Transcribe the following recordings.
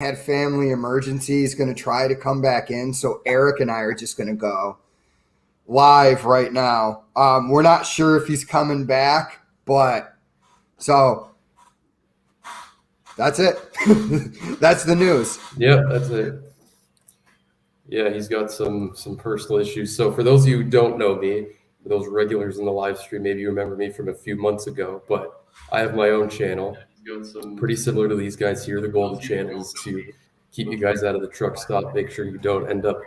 had family emergencies, going to try to come back in. So Eric and I are just going to go live right now. We're not sure if he's coming back, but so that's it. That's the news. Yeah, that's it. Yeah, he's got some personal issues. So for those of you who don't know me, for those regulars in the live stream, maybe you remember me from a few months ago, but I have my own channel, pretty similar to these guys here. The goal of the channel is to keep you guys out of the truck stop, make sure you don't end up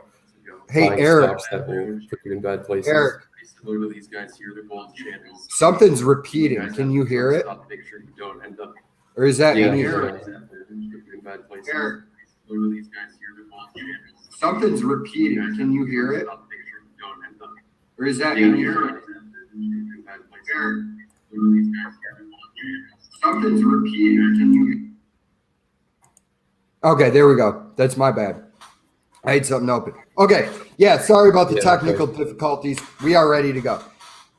buying Eric. stocks that will put you in bad places. Eric, Similar to these guys here, the goal of the channel is something's repeating. Can you hear it? Make sure you don't end up. Or is that me? Eric. Eric. Something's repeating. Can you hear it? Or is that me? Eric. Something's repeating. Can you? Okay, there we go. That's my bad. I had something open. Okay. Yeah, sorry about the technical difficulties. We are ready to go.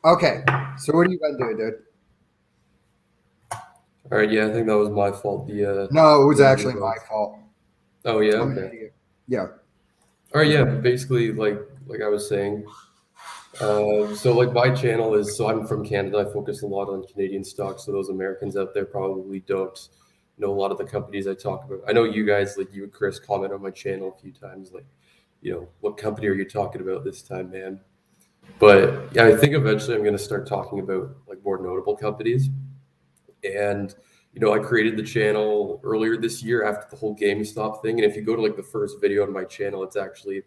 Okay. So what have you been doing, dude? All right. Yeah, I think that was my fault. No, it was actually my fault. Oh, yeah. Okay. Yeah. All right. Yeah. Basically, like I was saying, so like my channel is, so I'm from Canada. I focus a lot on Canadian stocks. So those Americans out there probably don't know a lot of the companies I talk about. I know you guys, like you and Chris, comment on my channel a few times, like, what company are you talking about this time, man? But yeah, I think eventually I'm going to start talking about like more notable companies. And, I created the channel earlier this year after the whole GameStop thing. And if you go to like the first video on my channel, it's actually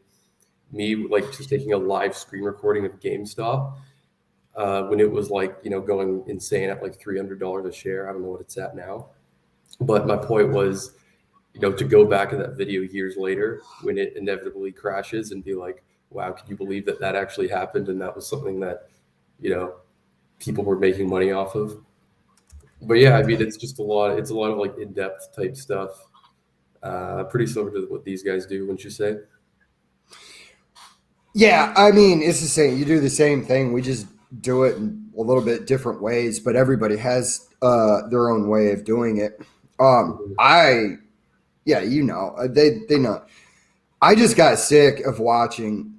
me like just taking a live screen recording of GameStop when it was like, going insane at like $300 a share. I don't know what it's at now. But my point was, to go back to that video years later when it inevitably crashes and be like, wow, can you believe that actually happened? And that was something that, people were making money off of. But yeah, I mean, it's a lot of like in-depth type stuff. Pretty similar to what these guys do, wouldn't you say? Yeah, I mean, it's the same. You do the same thing. We just do it in a little bit different ways, but everybody has their own way of doing it. They know. I just got sick of watching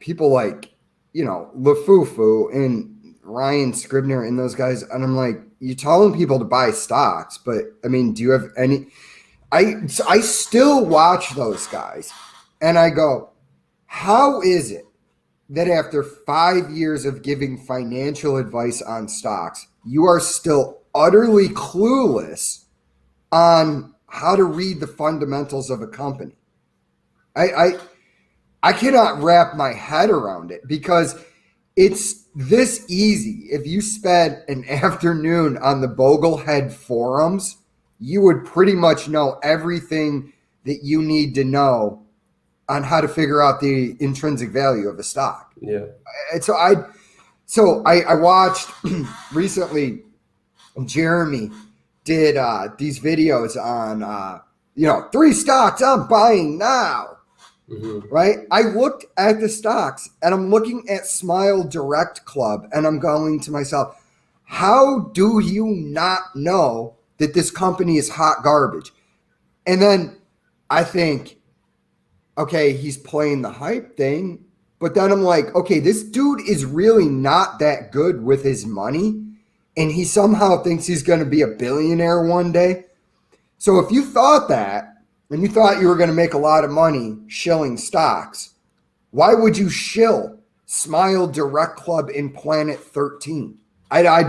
people like, LaFufu and Ryan Scribner and those guys. And I'm like, you're telling people to buy stocks, but I mean, do you have any? I still watch those guys and I go, how is it that after 5 years of giving financial advice on stocks, you are still utterly clueless on how to read the fundamentals of a company? I cannot wrap my head around it because it's this easy. If you spent an afternoon on the Boglehead forums, you would pretty much know everything that you need to know on how to figure out the intrinsic value of a stock. Yeah. And so I watched recently, Jeremy did these videos on 3 stocks I'm buying now. Mm-hmm. Right? I looked at the stocks and I'm looking at Smile Direct Club and I'm going to myself, how do you not know that this company is hot garbage? And then I think, okay, he's playing the hype thing. But then I'm like, okay, this dude is really not that good with his money. And he somehow thinks he's going to be a billionaire one day. So if you thought that, and you thought you were going to make a lot of money shilling stocks, why would you shill Smile Direct Club in Planet 13? I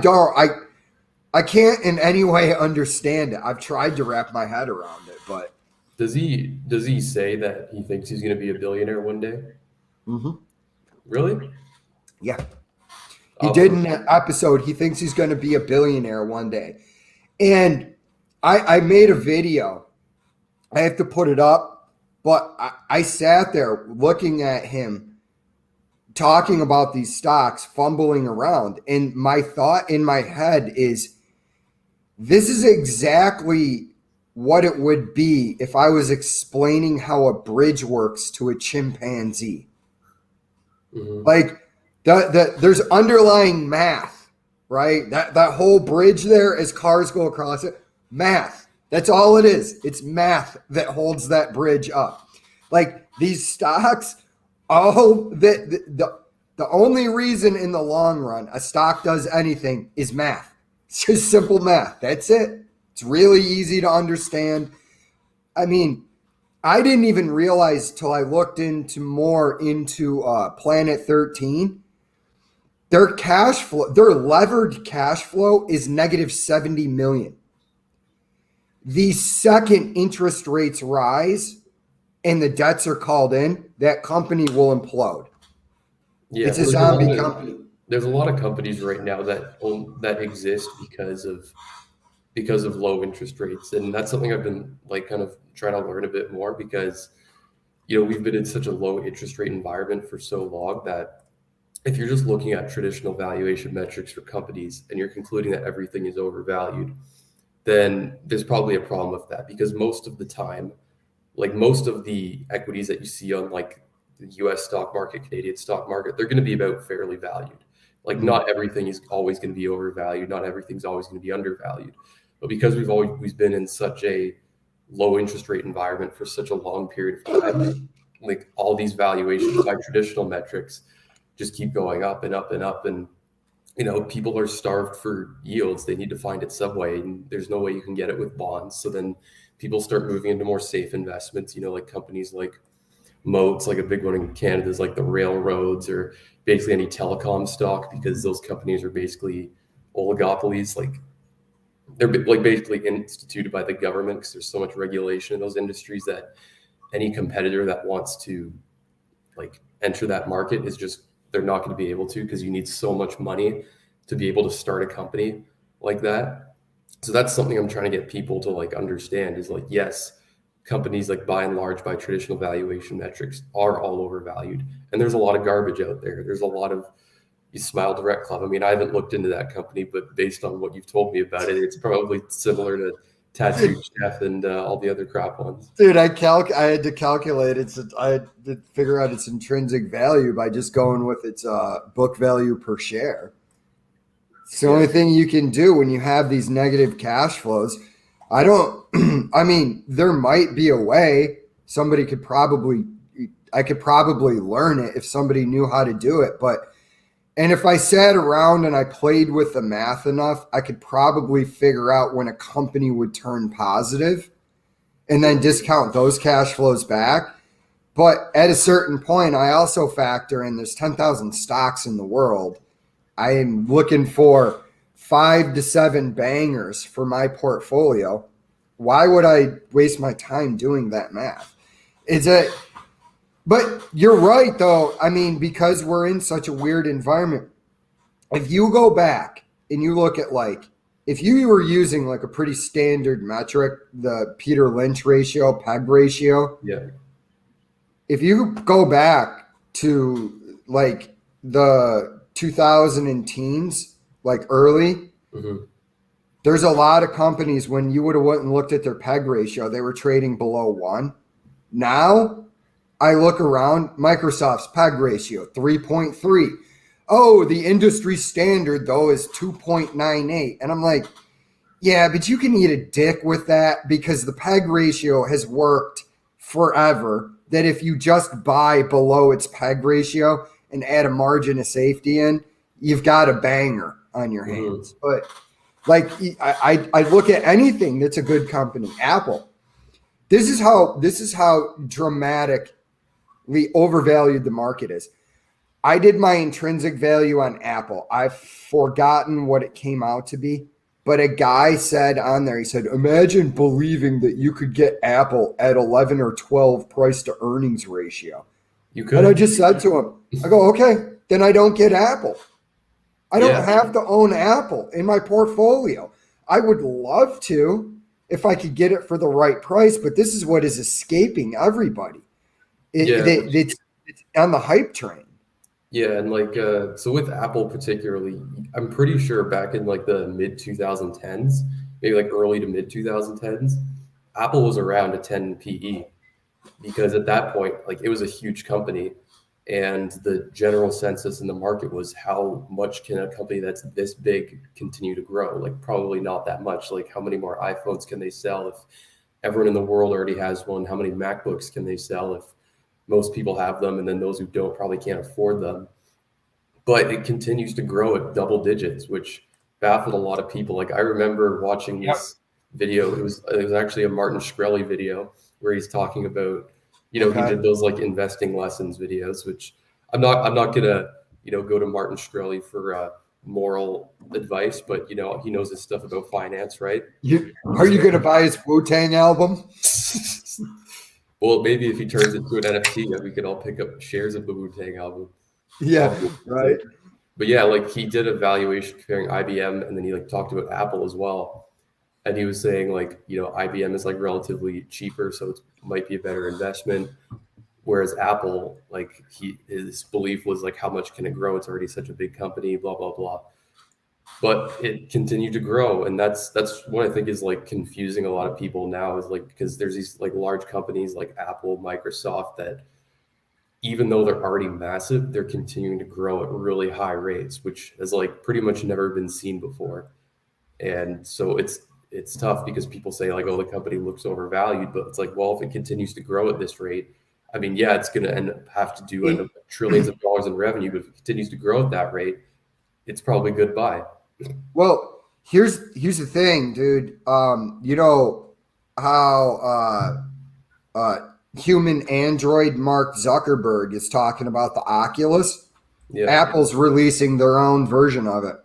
can't in any way understand it. I've tried to wrap my head around it, but does he say that he thinks he's going to be a billionaire one day? Mm-hmm. Really? Yeah. He did in that episode. He thinks he's going to be a billionaire one day. And I made a video. I have to put it up. But I sat there looking at him talking about these stocks, fumbling around. And my thought in my head is, this is exactly what it would be if I was explaining how a bridge works to a chimpanzee. Mm-hmm. Like, there's underlying math, right? That whole bridge there, as cars go across it, math. That's all it is. It's math that holds that bridge up. Like these stocks, the only reason in the long run a stock does anything is math. It's just simple math. That's it. It's really easy to understand. I mean, I didn't even realize till I looked into Planet 13. Their cash flow, their levered cash flow is negative 70 million. The second interest rates rise and the debts are called in, that company will implode. Yeah, it's a zombie company. There's a lot of companies right now that exist because of low interest rates, and that's something I've been like kind of trying to learn a bit more because we've been in such a low interest rate environment for so long that if you're just looking at traditional valuation metrics for companies and you're concluding that everything is overvalued, then there's probably a problem with that because most of the time, like most of the equities that you see on like the US stock market, Canadian stock market, they're going to be about fairly valued. Like not everything is always going to be overvalued. Not everything's always going to be undervalued. But because we've always been in such a low interest rate environment for such a long period of time, like all these valuations by traditional metrics just keep going up and up and up. And, people are starved for yields. They need to find it some way. And there's no way you can get it with bonds. So then people start moving into more safe investments, like companies like moats, like a big one in Canada is like the railroads or basically any telecom stock, because those companies are basically oligopolies. Like they're like basically instituted by the government because there's so much regulation in those industries that any competitor that wants to like enter that market is just, they're not going to be able to, because you need so much money to be able to start a company like that. So that's something I'm trying to get people to like understand is like, yes, companies like by and large by traditional valuation metrics are all overvalued. And there's a lot of garbage out there. There's a lot of Smile Direct Club. I mean, I haven't looked into that company, but based on what you've told me about it, it's probably similar to Tattoo Chef and all the other crap ones. Dude, I had to calculate I had to figure out its intrinsic value by just going with its book value per share. It's the only thing you can do when you have these negative cash flows. I mean, there might be a way I could probably learn it if somebody knew how to do it. And if I sat around and I played with the math enough, I could probably figure out when a company would turn positive and then discount those cash flows back. But at a certain point, I also factor in there's 10,000 stocks in the world. I am looking for 5 to 7 bangers for my portfolio. Why would I waste my time doing that math? But you're right, though. I mean, because we're in such a weird environment, if you go back and you look at if you were using like a pretty standard metric, the Peter Lynch ratio, PEG ratio. Yeah. If you go back to like the 2000 teens, like early, there's a lot of companies when you would have went and looked at their PEG ratio, they were trading below 1. Now, I look around, Microsoft's PEG ratio, 3.3. Oh, the industry standard, though, is 2.98. And I'm like, yeah, but you can eat a dick with that because the PEG ratio has worked forever, that if you just buy below its PEG ratio and add a margin of safety in, you've got a banger on your hands. But like I look at anything that's a good company, Apple. This is how dramatically overvalued the market is. I did my intrinsic value on Apple. I've forgotten what it came out to be, but a guy said on there, he said, imagine believing that you could get Apple at 11 or 12 price to earnings ratio. You could. And I just said to him, I go, okay, then I don't get Apple. I don't have to own Apple in my portfolio. I would love to if I could get it for the right price, but this is what is escaping everybody. It's on the hype train. Yeah, and so with Apple particularly, I'm pretty sure back in like the mid 2010s, maybe like early to mid 2010s, Apple was around a 10 PE because at that point, like it was a huge company, And the general census in the market was, how much can a company that's this big continue to grow? Like probably not that much. Like how many more iPhones can they sell if everyone in the world already has one? How many MacBooks can they sell if most people have them, and then those who don't probably can't afford them? But it continues to grow at double digits, which baffled a lot of people. Like I remember watching Yep. this video. It was actually a Martin Shkreli video where he's talking about, he Okay. did those like investing lessons videos, which I'm not gonna, go to Martin Shkreli for moral advice, but he knows his stuff about finance, right? Are you going to buy his Wu-Tang album? Well, maybe if he turns it to an NFT, that we could all pick up shares of the Wu-Tang album. Yeah, right. But yeah, like he did a valuation comparing IBM, and then he like talked about Apple as well. And he was saying like, IBM is like relatively cheaper, so it might be a better investment. Whereas Apple, like his belief was like, how much can it grow? It's already such a big company, blah, blah, blah. But it continued to grow. And that's what I think is like confusing a lot of people now, is like, because there's these like large companies like Apple, Microsoft, that even though they're already massive, they're continuing to grow at really high rates, which has like pretty much never been seen before. And so it's tough because people say like, oh, the company looks overvalued, but it's like, well, if it continues to grow at this rate, I mean, yeah, it's going to end up trillions of dollars in revenue, but if it continues to grow at that rate, it's probably good buy. Well, here's the thing, dude. You know how human android Mark Zuckerberg is talking about the Oculus? Yeah. Apple's releasing their own version of it.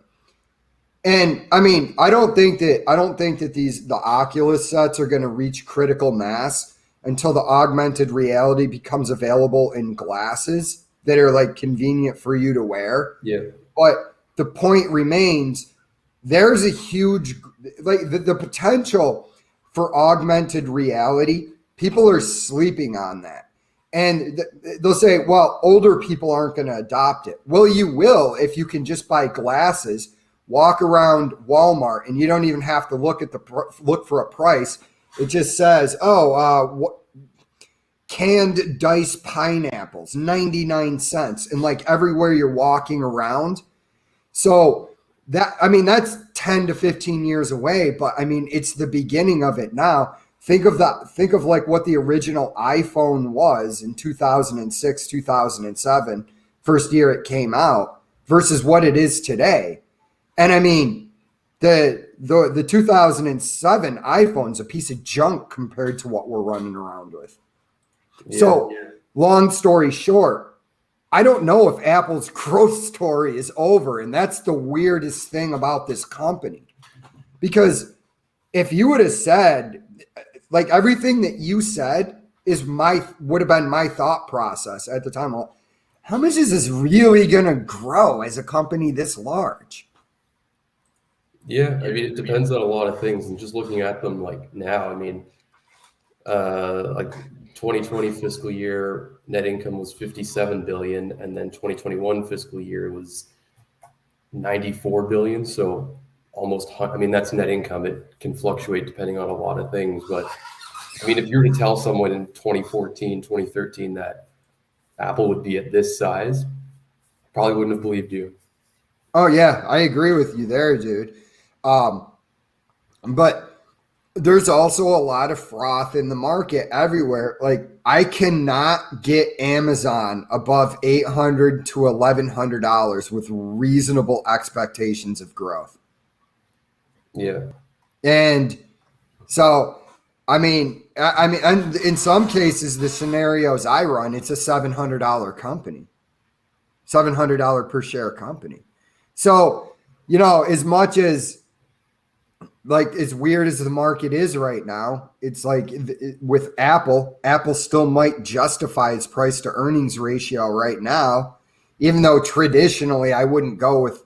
And I mean, I don't think that the Oculus sets are going to reach critical mass until the augmented reality becomes available in glasses that are like convenient for you to wear. Yeah. But the point remains, there's a huge, like the potential for augmented reality. People are sleeping on that. And they'll say, well, older people aren't going to adopt it. Well, you will if you can just buy glasses, walk around Walmart, and you don't even have to look for a price. It just says, canned diced pineapples, 99 cents. And like everywhere you're walking around. So that's 10 to 15 years away, but I mean, it's the beginning of it now. Think of like what the original iPhone was in 2006, 2007, first year it came out, versus what it is today. And I mean, the 2007 iPhone's a piece of junk compared to what we're running around with. Yeah. So, long story short, I don't know if Apple's growth story is over, and that's the weirdest thing about this company. Because if you would have said, like everything that you said would have been my thought process at the time. Well, how much is this really going to grow as a company this large? Yeah, I mean, it depends on a lot of things. And just looking at them like now, I mean, like 2020 fiscal year net income was 57 billion, and then 2021 fiscal year was 94 billion. So almost, I mean, that's net income. It can fluctuate depending on a lot of things. But I mean, if you were to tell someone in 2014, 2013 that Apple would be at this size, probably wouldn't have believed you. Oh yeah, I agree with you there, dude. But there's also a lot of froth in the market everywhere. Like I cannot get Amazon above $800 to $1,100 with reasonable expectations of growth. Yeah. And so, I mean, and in some cases, the scenarios I run, it's a $700 company, $700 per share company. So, as much as like as weird as the market is right now, it's like with Apple still might justify its price to earnings ratio right now, even though traditionally I wouldn't go with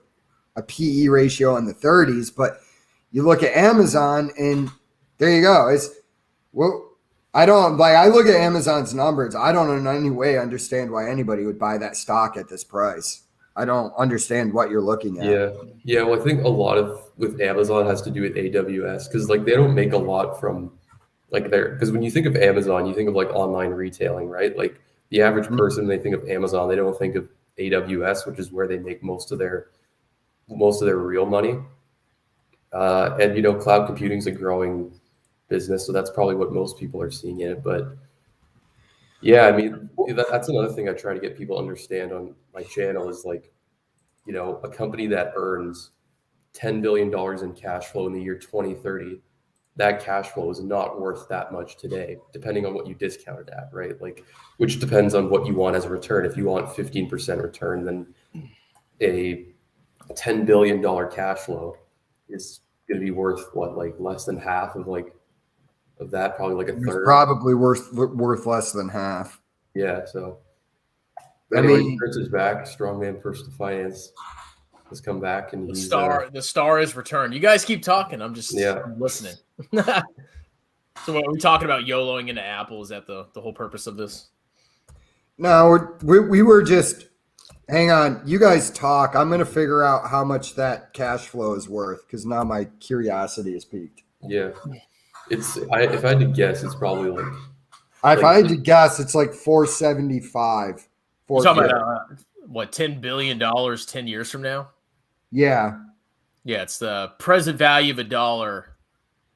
a PE ratio in the 30s. But you look at Amazon and there you go. I look at Amazon's numbers. I don't in any way understand why anybody would buy that stock at this price. I don't understand what you're looking at. Yeah. Well, I think a lot with Amazon has to do with AWS, because like they don't make a lot from like because when you think of Amazon, you think of like online retailing, right? Like The average person, they think of Amazon, they don't think of AWS, which is where they make most of their real money. And cloud computing is a growing business, so that's probably what most people are seeing in it. But yeah, I mean, that's another thing I try to get people to understand on my channel is like, a company that earns $10 billion in cash flow in the year 2030, that cash flow is not worth that much today, depending on what you discount it at, right? Like, which depends on what you want as a return. If you want 15% return, then a $10 billion cash flow is going to be worth what, like less than half of that, probably like a It's third. probably worth less than half. Yeah. So, I anyway, mean, Chris is back. Strongman Personal Finance has come back, and the star is returned. You guys keep talking. I'm just listening. So, what are we talking about? YOLOing into Apple? Is that the whole purpose of this? No, we were just. Hang on, you guys talk. I'm going to figure out how much that cash flow is worth because now my curiosity is piqued. Yeah, if I had to guess, it's probably like. If I had to guess, it's like 475. You're talking about what, $10 billion 10 years from now? Yeah. Yeah, it's the present value of $1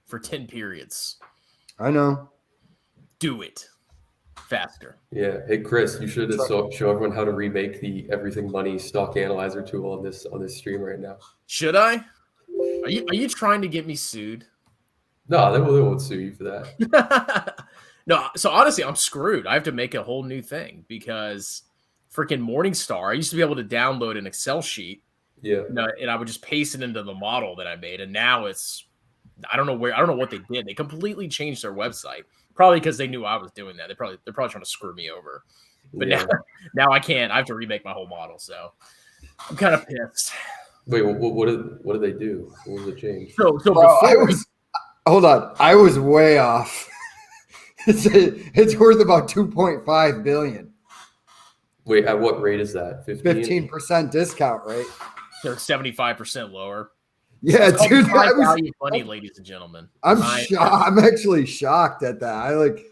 for 10 periods. I know. Do it faster. Yeah. Hey, Chris, you should show everyone how to remake the Everything Money stock analyzer tool on this stream right now. Should I? Are you trying to get me sued? No, they won't sue you for that. No, so honestly, I'm screwed. I have to make a whole new thing because freaking Morningstar, I used to be able to download an Excel sheet. Yeah. And I would just paste it into the model that I made. And now I don't know what they did. They completely changed their website. Probably because they knew I was doing that. They're probably trying to screw me over. But now I can't. I have to remake my whole model. So I'm kind of pissed. Wait, what did they do? What was the change? So hold on. I was way off. It's worth about 2.5 billion. Wait, at what rate is that? 15% discount rate. They're 75% lower. Yeah, dude. That was funny, ladies and gentlemen. I'm actually shocked at that. I like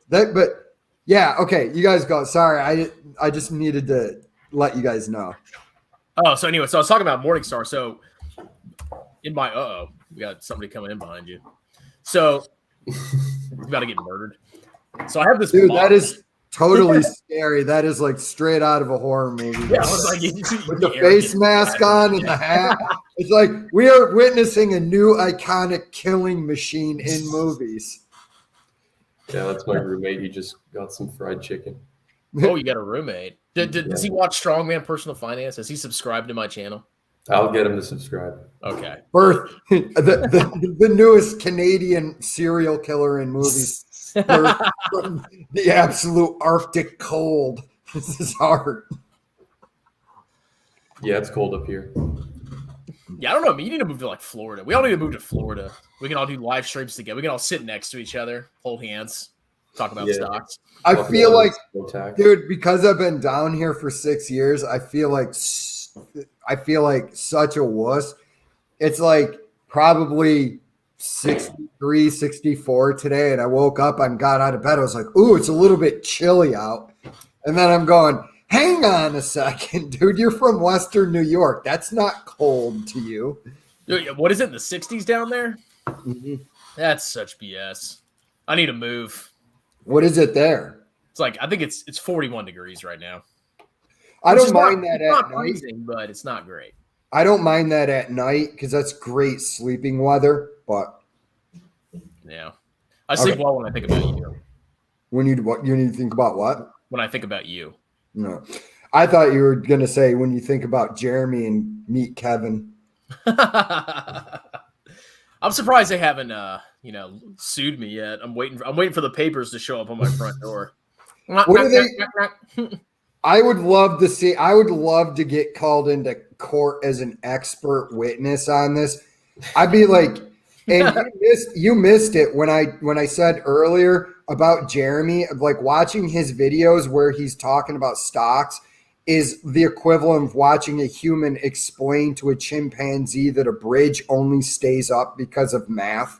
that, but yeah, okay. You guys go. Sorry, I just needed to let you guys know. Oh, so anyway, so I was talking about Morningstar. So in my we got somebody coming in behind you. So you're about to get murdered. So I have this dude. That is totally scary. That is like straight out of a horror movie. Yeah, I was like, with the face mask on and the hat. It's like we are witnessing a new iconic killing machine in movies. Yeah, that's my roommate. He just got some fried chicken. Oh, you got a roommate. Does he watch Strongman Personal Finance? Has he subscribed to my channel? I'll get him to subscribe. Okay. The newest Canadian serial killer in movies. From the absolute Arctic cold. This is hard. Yeah, it's cold up here. Yeah, I don't know. I mean, you need to move to like Florida. We all need to move to Florida. We can all do live streams together. We can all sit next to each other, hold hands, talk about stocks. I feel like, dude, because I've been down here for 6 years, I feel like such a wuss. It's like probably 63, 64 today, and I woke up and got out of bed. I was like, ooh, it's a little bit chilly out. And then I'm going, hang on a second, dude. You're from Western New York. That's not cold to you. Dude, what is it, in the 60s down there? Mm-hmm. That's such BS. I need to move. What is it there? It's like, I think it's 41 degrees right now. I don't mind that at night. Freezing, but it's not great. I don't mind that at night because that's great sleeping weather. But yeah, I sleep well when I think about you. When you think about what? When I think about you. No, I thought you were gonna say when you think about Jeremy and meet Kevin. I'm surprised they haven't sued me yet. I'm waiting for the papers to show up on my front door. What are they? I would love to get called into court as an expert witness on this. I'd be like, and you missed it when I said earlier about Jeremy, like watching his videos where he's talking about stocks is the equivalent of watching a human explain to a chimpanzee that a bridge only stays up because of math.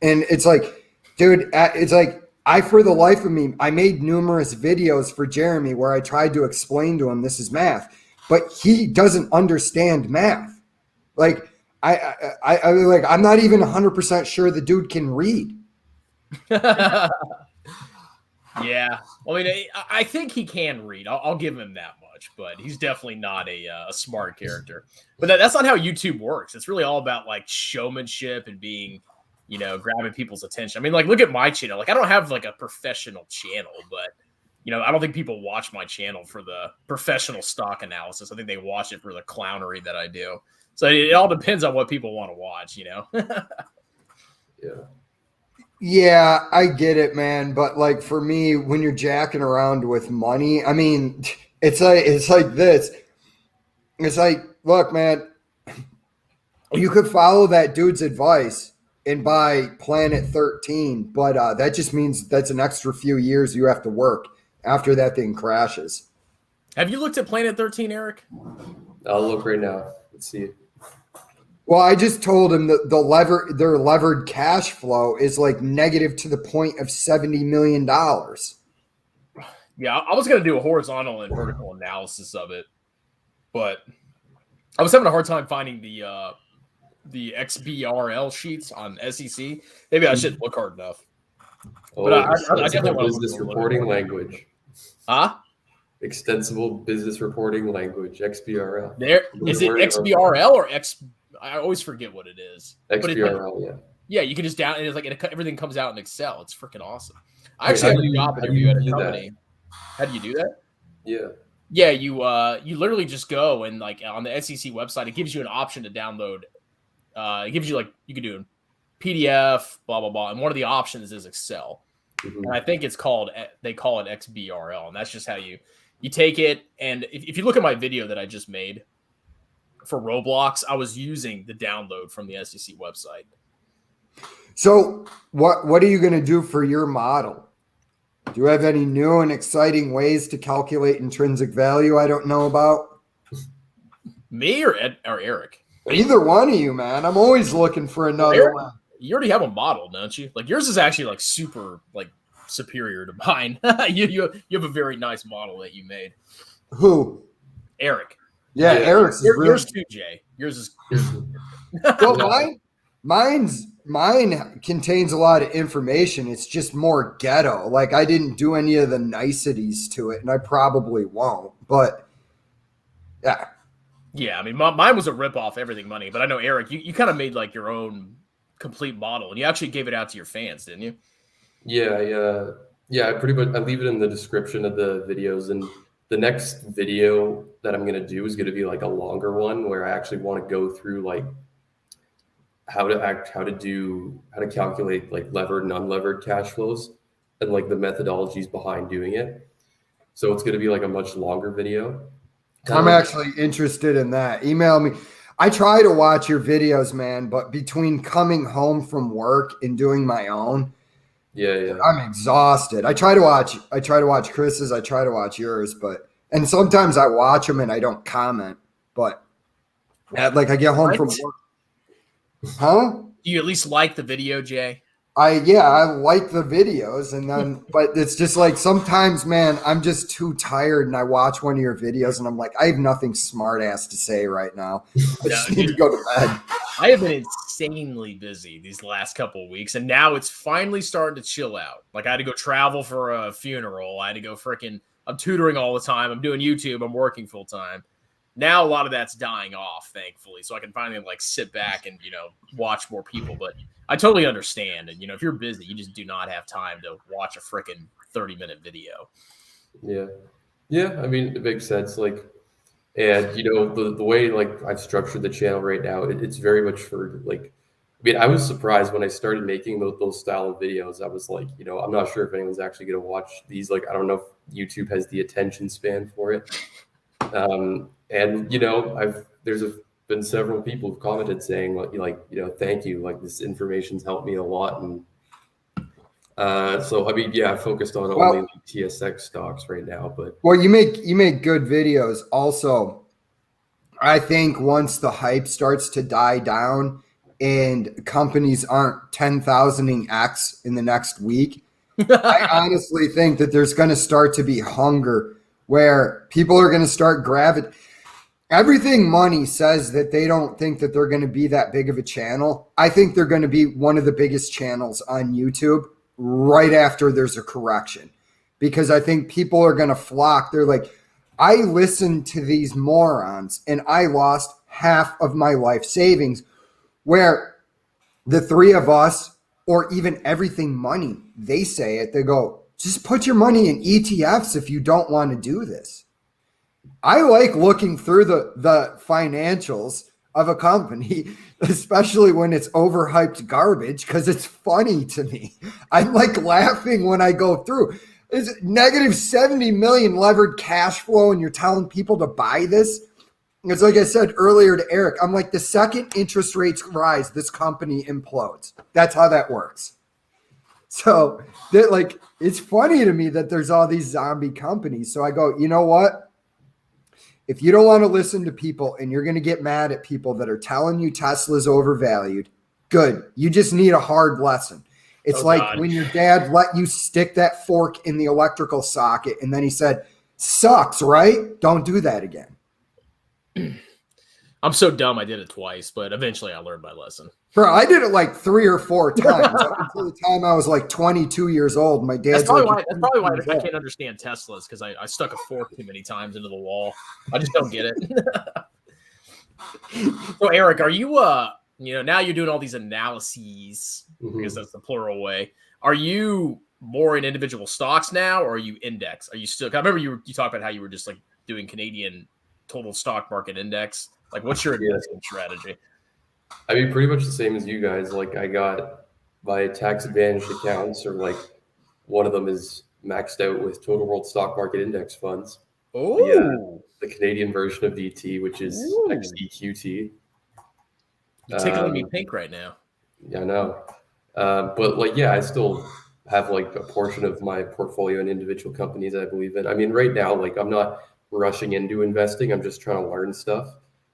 And it's like, dude, it's like, for the life of me, I made numerous videos for Jeremy where I tried to explain to him this is math, but he doesn't understand math. Like I'm not even 100% sure the dude can read. Yeah, well, I mean, I think he can read. I'll give him that much, but he's definitely not a smart character. But that's not how YouTube works. It's really all about like showmanship and being, grabbing people's attention. I mean, like, look at my channel. Like, I don't have like a professional channel, but I don't think people watch my channel for the professional stock analysis. I think they watch it for the clownery that I do. So it all depends on what people want to watch. Yeah. Yeah, I get it, man. But like for me, when you're jacking around with money, I mean, it's like this. It's like, look, man, you could follow that dude's advice and buy Planet 13, but that just means that's an extra few years you have to work after that thing crashes. Have you looked at Planet 13, Eric? I'll look right now. Let's see. Well, I just told him that their levered cash flow is like negative to the point of $70 million. Yeah, I was going to do a horizontal and vertical analysis of it, but I was having a hard time finding the XBRL sheets on SEC. Maybe I shouldn't look hard enough. Oh, But I extensible definitely business reporting language. Huh? Extensible business reporting language, XBRL. There is it XBRL or X? I always forget what it is. XBRL, yeah. Yeah, you can just down. It's like everything comes out in Excel. It's freaking awesome. I actually had a job interview at a company. How do you do that? Yeah. Yeah, you literally just go and like on the SEC website, it gives you an option to download. It gives you like you can do a PDF, blah blah blah, and one of the options is Excel, and I think they call it XBRL, and that's just how you take it. And if you look at my video that I just made for Roblox, I was using the download from the SEC website. So what are you going to do for your model? Do you have any new and exciting ways to calculate intrinsic value I don't know about? Me or Eric? Either one of you, man. I'm always looking for another one. You already have a model, don't you? Like yours is actually like super like superior to mine. you have a very nice model that you made. Who? Eric. Yeah, Eric's is yours too, Jay. Yours is. Well, mine contains a lot of information. It's just more ghetto. Like I didn't do any of the niceties to it, and I probably won't. But yeah. Yeah, I mean, mine was a rip-off Everything Money, but I know, Eric, you kind of made like your own complete model, and you actually gave it out to your fans, didn't you? Yeah. I leave it in the description of the videos, and the next video that I'm gonna do is gonna be like a longer one where I actually want to go through like how to calculate like levered and unlevered cash flows and like the methodologies behind doing it. So it's gonna be like a much longer video. I'm actually interested in that. Email me. I try to watch your videos, man, but between coming home from work and doing my own, I'm exhausted. I try to watch Chris's, I try to watch yours, and sometimes I watch them and I don't comment, but like I get home from work. Huh? Do you at least like the video, Jay? I like the videos, and then but it's just like sometimes, man, I'm just too tired and I watch one of your videos and I'm like, I have nothing smart ass to say right now. I just need to go to bed. I have been insanely busy these last couple of weeks, and now it's finally starting to chill out. Like I had to go travel for a funeral. I had to go I'm tutoring all the time. I'm doing YouTube. I'm working full time. Now a lot of that's dying off, thankfully, so I can finally like sit back and watch more people. But I totally understand, and if you're busy, you just do not have time to watch a freaking 30-minute video. Yeah. I mean, it makes sense. Like, and the way like I've structured the channel right now, it's very much for like. I mean, I was surprised when I started making those style of videos. I was like, I'm not sure if anyone's actually going to watch these. Like, I don't know if YouTube has the attention span for it. And there's been several people who've commented saying thank you, like this information's helped me a lot. And so I mean, I focused on only like TSX stocks right now, but you make good videos. Also, I think once the hype starts to die down and companies aren't 10,000ing X in the next week, I honestly think that there's going to start to be hunger where people are going to start gravitating. Everything money says that they don't think that they're going to be that big of a channel. I think they're going to be one of the biggest channels on YouTube right after there's a correction, because I think people are going to flock. They're like, I listened to these morons and I lost half of my life savings, where the three of us, or even everything money, they say it, they go, just put your money in ETFs if you don't want to do this. I like looking through the financials of a company, especially when it's overhyped garbage, because it's funny to me. I'm like laughing when I go through. It's negative 70 million levered cash flow, and you're telling people to buy this. It's like I said earlier to Eric, I'm like, the second interest rates rise, this company implodes. That's how that works. So like, it's funny to me that there's all these zombie companies. So I go, you know what? If you don't want to listen to people and you're going to get mad at people that are telling you Tesla's overvalued, good. You just need a hard lesson. It's when your dad let you stick that fork in the electrical socket and then he said, sucks, right? Don't do that again. I'm so dumb I did it twice, but eventually I learned my lesson. Bro, I did it like 3 or 4 times up until the time I was like 22 years old. My dad's that's probably why I can't understand Teslas, because I stuck a fork too many times into the wall. I just don't get it. So Eric, are you now you're doing all these analyses, because that's the plural way. Are you more in individual stocks now, or are you index? Are you still? I remember you talked about how you were just like doing Canadian total stock market index. Like, what's your investment strategy? I mean, pretty much the same as you guys. Like, I got my tax advantaged accounts, or like one of them is maxed out with Total World Stock Market Index funds. Oh, yeah, the Canadian version of VT, which is XEQT. You're tickling me pink right now. Yeah, I know. But like, yeah, I still have like a portion of my portfolio in individual companies I believe in. I mean, right now, like, I'm not rushing into investing. I'm just trying to learn stuff.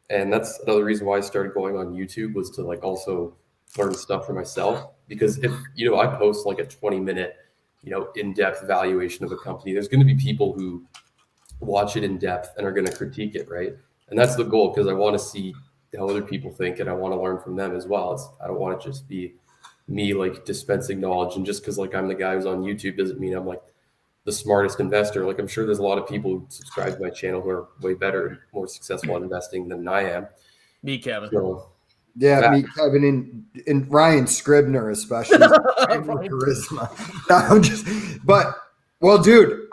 And that's another reason why I started going on YouTube, was to like also learn stuff for myself. Because if, I post like a 20-minute, in-depth valuation of a company, there's going to be people who watch it in depth and are going to critique it, right? And that's the goal, because I want to see how other people think and I want to learn from them as well. I don't want to just be me like dispensing knowledge. And just because like I'm the guy who's on YouTube doesn't mean I'm like the smartest investor. Like, I'm sure there's a lot of people who subscribe to my channel who are way better and more successful in investing than I am. Me, Kevin. So, me, Kevin, and Ryan Scribner, especially. Charisma. Well, dude,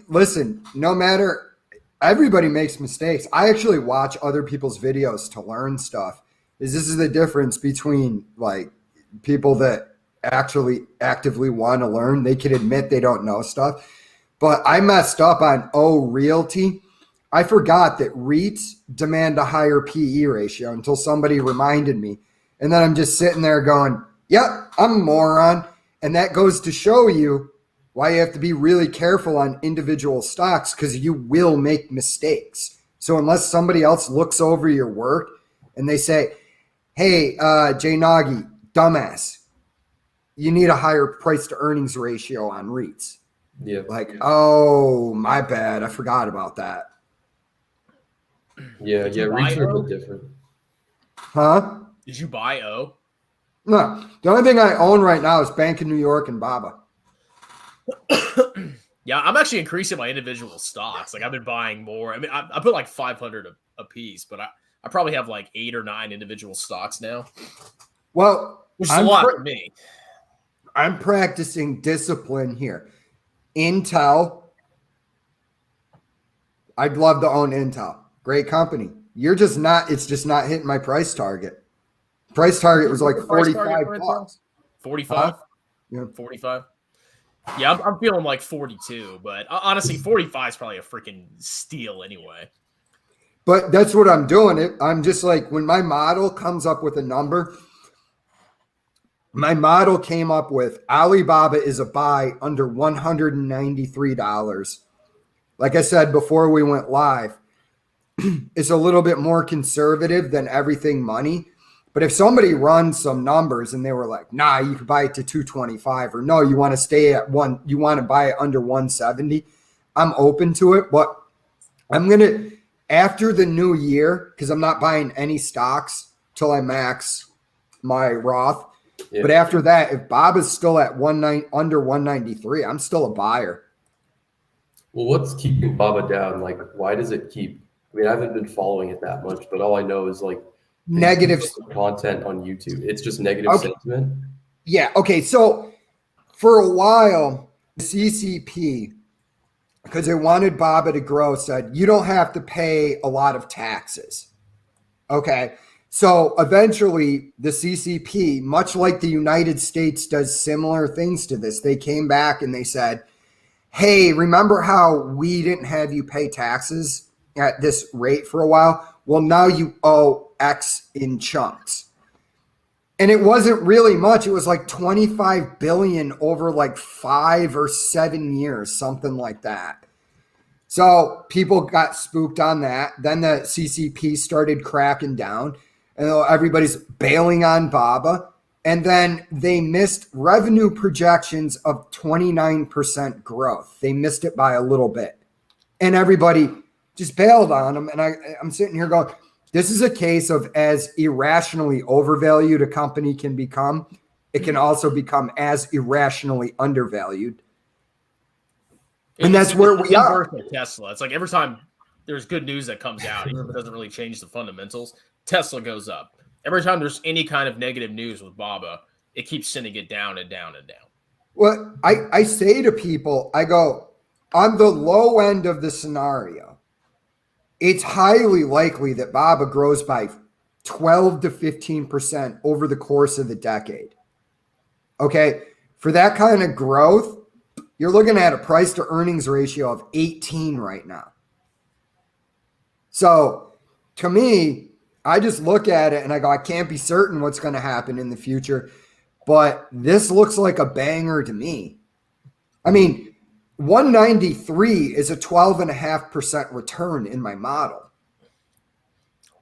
listen, no matter, everybody makes mistakes. I actually watch other people's videos to learn stuff. This is the difference between like people that actually actively want to learn. They can admit they don't know stuff. But I messed up on Realty. I forgot that REITs demand a higher PE ratio until somebody reminded me. And then I'm just sitting there going, yep, I'm a moron. And that goes to show you why you have to be really careful on individual stocks, because you will make mistakes. So unless somebody else looks over your work and they say, hey, Jay Nagy, dumbass, you need a higher price to earnings ratio on REITs. Yeah. Oh, my bad. I forgot about that. Yeah, REITs are a bit different. Huh? Did you buy O? No. The only thing I own right now is Bank of New York and BABA. Yeah, I'm actually increasing my individual stocks. Like, I've been buying more. I mean, I put like 500 a piece, but I probably have like 8 or 9 individual stocks now. Well, which is a lot for me. I'm practicing discipline here. Intel. I'd love to own Intel. Great company. It's just not hitting my price target. Price target was like 45 bucks. 45? Huh? Yeah. 45? Yeah, I'm feeling like 42, but honestly, 45 is probably a freaking steal anyway. But that's what I'm doing. I'm just like, when my model comes up with a number, my model came up with Alibaba is a buy under $193. Like I said before we went live, it's a little bit more conservative than everything money. But if somebody runs some numbers and they were like, nah, you could buy it to 225, or no, you want to stay at one, you want to buy it under 170, I'm open to it. But I'm going to, after the new year, because I'm not buying any stocks till I max my Roth. Yeah. But after that, if Bob is still at under 193, I'm still a buyer. Well, what's keeping Baba down? Like, why does it keep? I mean, I haven't been following it that much, but all I know is like negative content on YouTube. It's just negative sentiment. Yeah. Okay. So for a while, the CCP, because they wanted Baba to grow, said you don't have to pay a lot of taxes. Okay. So eventually the CCP, much like the United States does similar things to this, they came back and they said, hey, remember how we didn't have you pay taxes at this rate for a while? Well, now you owe X in chunks. And it wasn't really much. It was like 25 billion over like 5 or 7 years, something like that. So people got spooked on that. Then the CCP started cracking down, and everybody's bailing on Baba. And then they missed revenue projections of 29% growth. They missed it by a little bit. And everybody just bailed on them. And I'm sitting here going, this is a case of as irrationally overvalued a company can become, it can also become as irrationally undervalued. And that's where we are. Tesla. It's like every time there's good news that comes out, even if it doesn't really change the fundamentals, Tesla goes up. Every time there's any kind of negative news with Baba, it keeps sending it down and down and down. Well, I say to people, I go, on the low end of the scenario, it's highly likely that Baba grows by 12 to 15% over the course of the decade. Okay, for that kind of growth, you're looking at a price to earnings ratio of 18 right now. So to me, I just look at it and I go, I can't be certain what's going to happen in the future, but this looks like a banger to me. I mean, 193 is a 12.5% return in my model.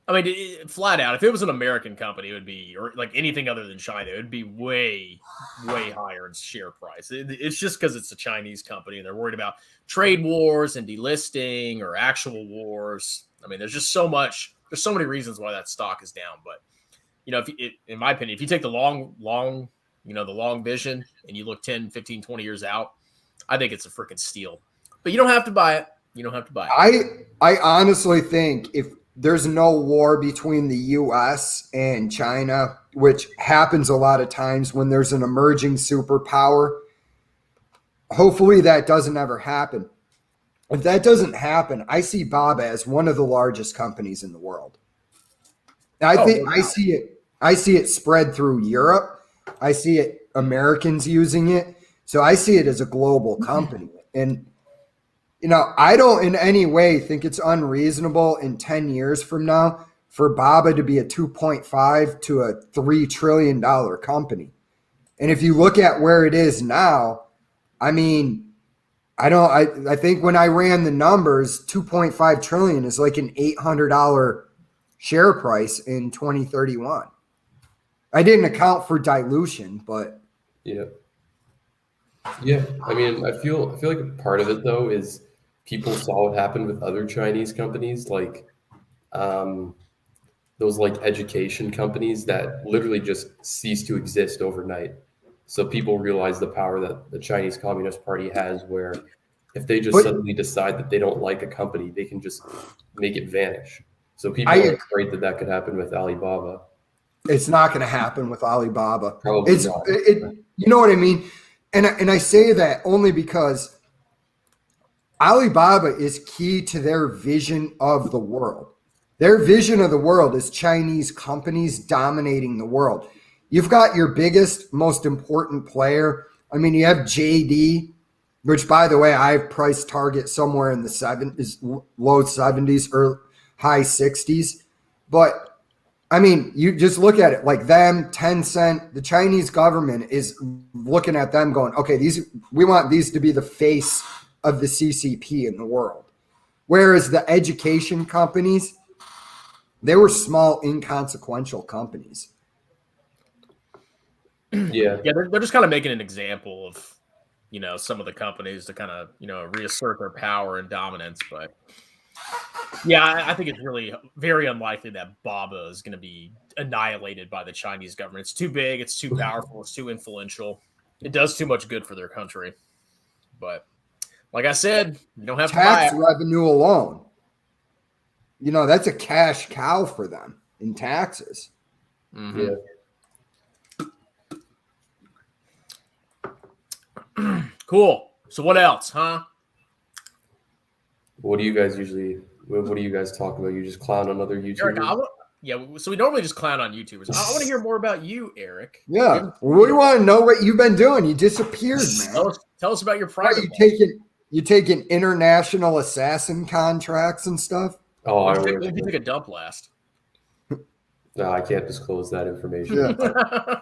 I mean, flat out, if it was an American company, it would be, or like anything other than China, it would be way, way higher in share price. It's just because it's a Chinese company and they're worried about trade wars and delisting or actual wars. I mean, there's just so much. There's so many reasons why that stock is down. But, you know, in my opinion, if you take the long, the long vision and you look 10, 15, 20 years out, I think it's a freaking steal. But you don't have to buy it. You don't have to buy it. I honestly think if there's no war between the U.S. and China, which happens a lot of times when there's an emerging superpower, hopefully that doesn't ever happen. If that doesn't happen, I see Baba as one of the largest companies in the world. I see it spread through Europe. I see it Americans using it. So I see it as a global company. And you know, I don't in any way think it's unreasonable in 10 years from now for Baba to be a 2.5 to a $3 trillion company. And if you look at where it is now, I mean, I think when I ran the numbers, 2.5 trillion is like an $800 share price in 2031. I didn't account for dilution, but yeah. I mean, I feel like part of it though is people saw what happened with other Chinese companies, like those like education companies that literally just ceased to exist overnight. So people realize the power that the Chinese Communist Party has, where if they just suddenly decide that they don't like a company, they can just make it vanish. So people are afraid that could happen with Alibaba. It's not going to happen with Alibaba. Probably not. You know what I mean? And I say that only because Alibaba is key to their vision of the world. Their vision of the world is Chinese companies dominating the world. You've got your biggest, most important player. I mean, you have JD, which, by the way, I have price target somewhere in the low 70s or high 60s. But I mean, you just look at it like them, Tencent, the Chinese government is looking at them going, okay, we want these to be the face of the CCP in the world. Whereas the education companies, they were small, inconsequential companies. Yeah. they're just kind of making an example of, some of the companies to kind of, reassert their power and dominance. But yeah, I think it's really very unlikely that Baba is going to be annihilated by the Chinese government. It's too big, it's too powerful, it's too influential. It does too much good for their country. But like I said, you don't have to buy Tax it. revenue alone. That's a cash cow for them in taxes. Yeah. Cool. So what else, huh? What do you guys talk about? You just clown on other Eric, YouTubers? so we normally just clown on YouTubers. I want to hear more about you, Eric. Yeah. We want to know what you've been doing. You disappeared, man. Tell us about your private. You taking international assassin contracts and stuff? Oh, when did you take a dump last? No, I can't disclose that information. Yeah.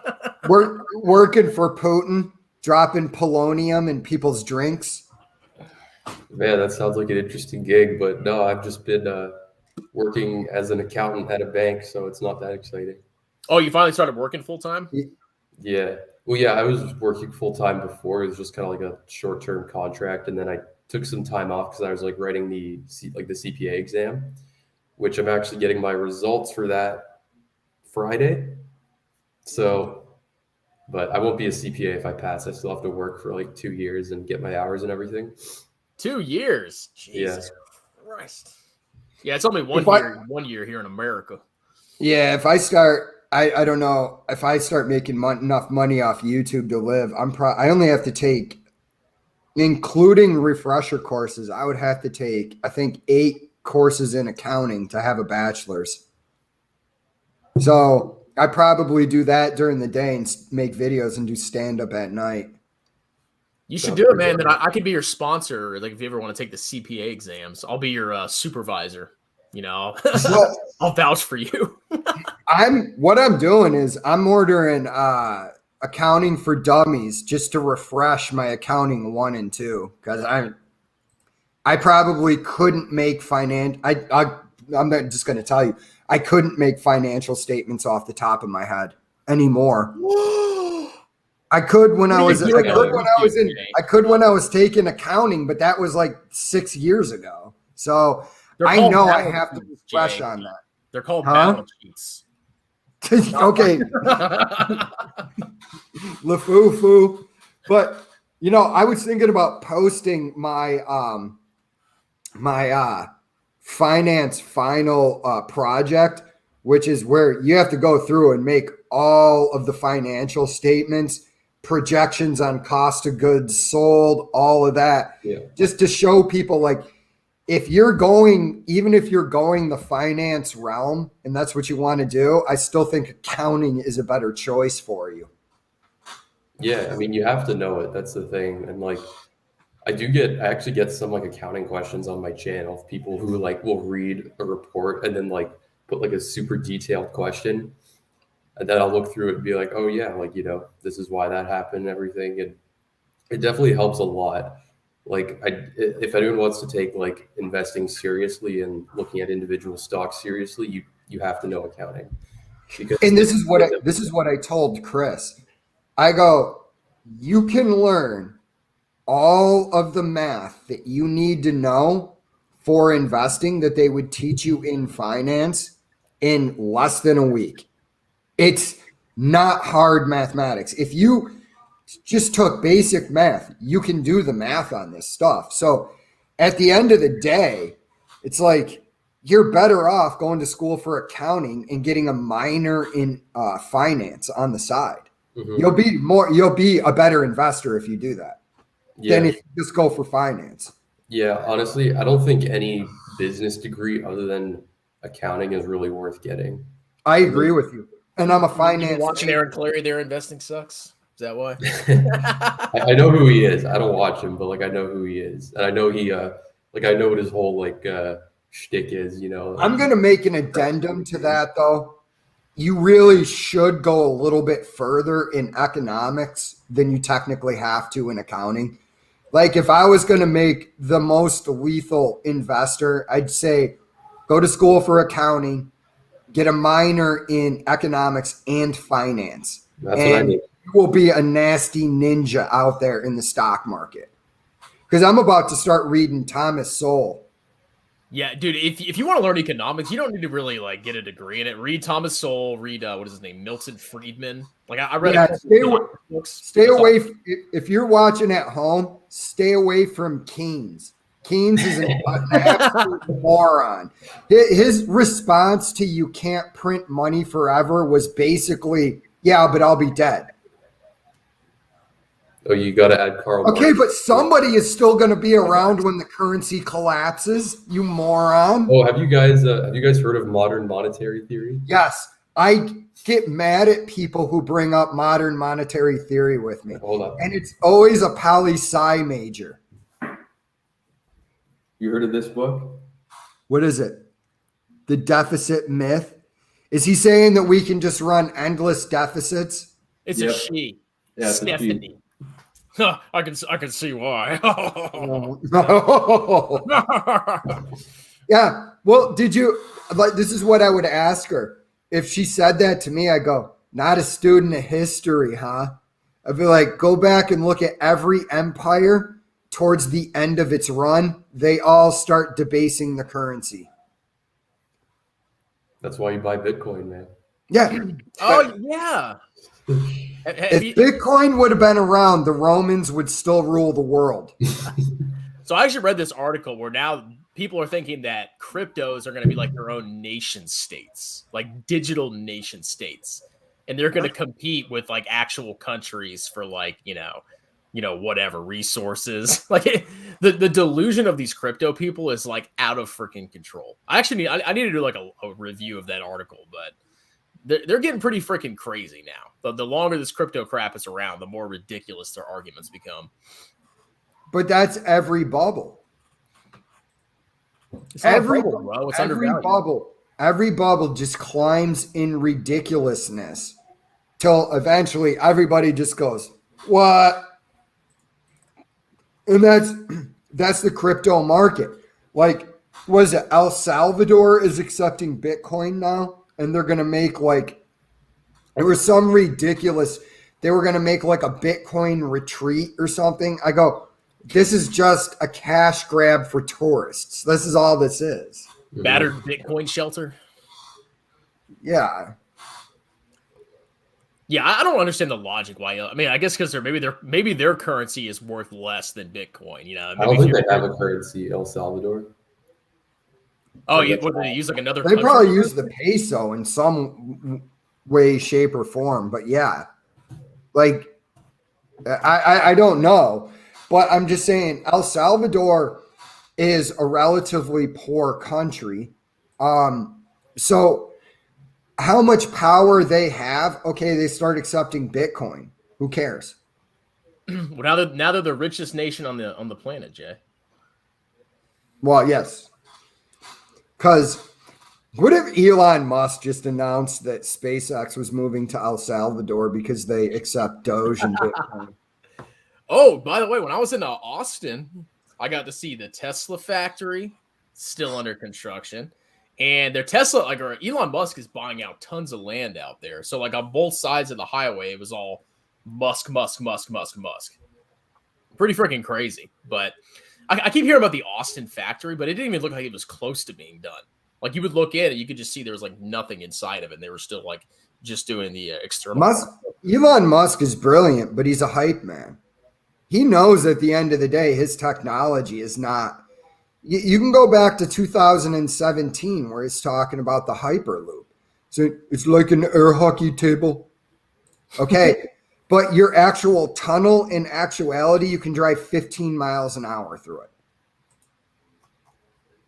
We're working for Putin, dropping polonium in people's drinks. Man, that sounds like an interesting gig, but no, I've just been working as an accountant at a bank, so it's not that exciting. Oh, you finally started working full time? Yeah. Well, yeah, I was working full time before. It was just kind of like a short term contract, and then I took some time off because I was like writing the CPA exam, which I'm actually getting my results for that Friday. So, but I won't be a CPA if I pass. I still have to work for like 2 years and get my hours and everything. 2 years? Jesus Christ. Yeah, it's only 1 year here in America. Yeah, if I start, I don't know, if I start making enough money off YouTube to live, I only have to take, including refresher courses, I would have to take, I think, 8 courses in accounting to have a bachelor's. So I probably do that during the day and make videos and do stand-up at night. You should do it, man. Then I could be your sponsor. Like if you ever want to take the CPA exams, I'll be your supervisor. I'll vouch for you. What I'm doing is I'm ordering accounting for dummies just to refresh my accounting 1 and 2 because I probably couldn't make I'm not just going to tell you I couldn't make financial statements off the top of my head anymore. I could when I was taking accounting, but that was like 6 years ago. So I know I have to be fresh on that. They're called balance sheets. Okay. LaFoo-foo. But I was thinking about posting my finance final project, which is where you have to go through and make all of the financial statements, projections on cost of goods sold, all of that, just to show people like even if you're going the finance realm and that's what you want to do, I still think accounting is a better choice for you. Yeah, I mean, you have to know it. That's the thing. And like, I actually get some like accounting questions on my channel of people who like will read a report and then like put like a super detailed question. And then I'll look through it and be like, oh yeah, like, this is why that happened and everything. And it definitely helps a lot. Like if anyone wants to take like investing seriously and looking at individual stocks seriously, you have to know accounting. And this is what I told Chris. I go, you can learn all of the math that you need to know for investing that they would teach you in finance in less than a week. It's not hard mathematics. If you just took basic math, you can do the math on this stuff. So at the end of the day, it's like you're better off going to school for accounting and getting a minor in finance on the side. Mm-hmm. You'll be a better investor if you do that than if you just go for finance. Yeah, honestly, I don't think any business degree other than accounting is really worth getting. I agree with you. And I'm a finance. You watching Aaron Clary there, investing sucks. Is that why? I know who he is. I don't watch him, but like I know who he is, and I know I know what his whole like shtick is. I'm gonna make an addendum to that though. You really should go a little bit further in economics than you technically have to in accounting. Like if I was gonna make the most lethal investor, I'd say go to school for accounting, get a minor in economics and finance. That's what I did. you will be a nasty ninja out there in the stock market. Because I'm about to start reading Thomas Sowell. Yeah, dude, if you want to learn economics, you don't need to really like get a degree in it. Read Thomas Sowell, read what is his name, Milton Friedman. Like I read a couple books. Stay away. If you're watching at home, stay away from Keynes. Keynes is an absolute moron. His response to "you can't print money forever" was basically, "Yeah, but I'll be dead." Oh, you got to add Karl Marx. Okay, but somebody is still going to be around when the currency collapses, you moron. Oh, have you guys heard of modern monetary theory? Yes, I get mad at people who bring up modern monetary theory with me. Hold on. And it's always a poli-sci major. You heard of this book? What is it? The deficit myth? Is he saying that we can just run endless deficits? It's a she. Yeah, Stephanie. I can see why. Yeah. Well, did you like? This is what I would ask her if she said that to me. I go, not a student of history, huh? I'd be like, go back and look at every empire towards the end of its run. They all start debasing the currency. That's why you buy Bitcoin, man. Yeah. Oh yeah. If Bitcoin would have been around, the Romans would still rule the world. So I actually read this article where now people are thinking that cryptos are going to be like their own nation states, like digital nation states. And they're going to compete with like actual countries for like, whatever resources. Like the delusion of these crypto people is like out of freaking control. I need to do like a review of that article, but they're getting pretty freaking crazy now. The longer this crypto crap is around, the more ridiculous their arguments become. But that's every bubble. Every bubble just climbs in ridiculousness till eventually everybody just goes, what? And that's the crypto market. Like, what is it? El Salvador is accepting Bitcoin now. And they're going to make there was some ridiculous, they were going to make like a Bitcoin retreat or something. I go, this is just a cash grab for tourists. This is all this is. Battered Bitcoin shelter. Yeah. Yeah, I don't understand the logic why. I mean, I guess because maybe their currency is worth less than Bitcoin. I don't think they have a currency, El Salvador. Oh, what, they use like another? They probably use the peso in some way, shape, or form. But yeah, like I don't know, but I'm just saying El Salvador is a relatively poor country. So how much power they have? Okay, they start accepting Bitcoin. Who cares? Well, now they're the richest nation on the planet, Jay. Well, yes. Because what if Elon Musk just announced that SpaceX was moving to El Salvador because they accept Doge and Bitcoin? Oh, by the way, when I was in Austin, I got to see the Tesla factory still under construction. And their Tesla, Elon Musk is buying out tons of land out there. So like on both sides of the highway, it was all Musk. Pretty freaking crazy. But I keep hearing about the Austin factory, but it didn't even look like it was close to being done. Like you would look at it, you could just see there was like nothing inside of it. And they were still like just doing the external. Elon Musk is brilliant, but he's a hype man. He knows at the end of the day, his technology is not. You can go back to 2017 where he's talking about the Hyperloop. So it's like an air hockey table. Okay. But your actual tunnel, in actuality, you can drive 15 miles an hour through it.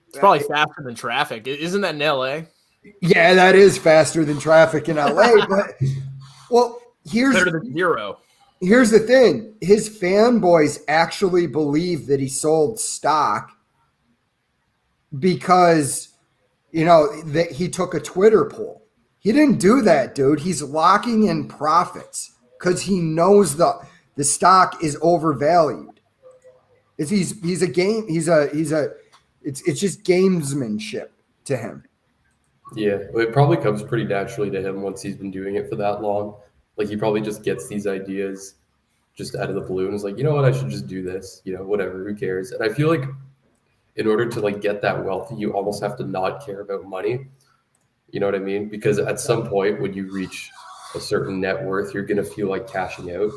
It's probably faster than traffic. Isn't that in LA? Yeah, that is faster than traffic in LA. But, well, better than zero. Here's the thing. His fanboys actually believe that he sold stock because, that he took a Twitter poll. He didn't do that, dude. He's locking in profits because he knows the stock is overvalued. It's just gamesmanship to him. Yeah, well, it probably comes pretty naturally to him once he's been doing it for that long. Like he probably just gets these ideas just out of the blue and is like, you know what, I should just do this, whatever, who cares? And I feel like in order to like get that wealthy, you almost have to not care about money. You know what I mean? Because at some point when you reach a certain net worth, you're going to feel like cashing out.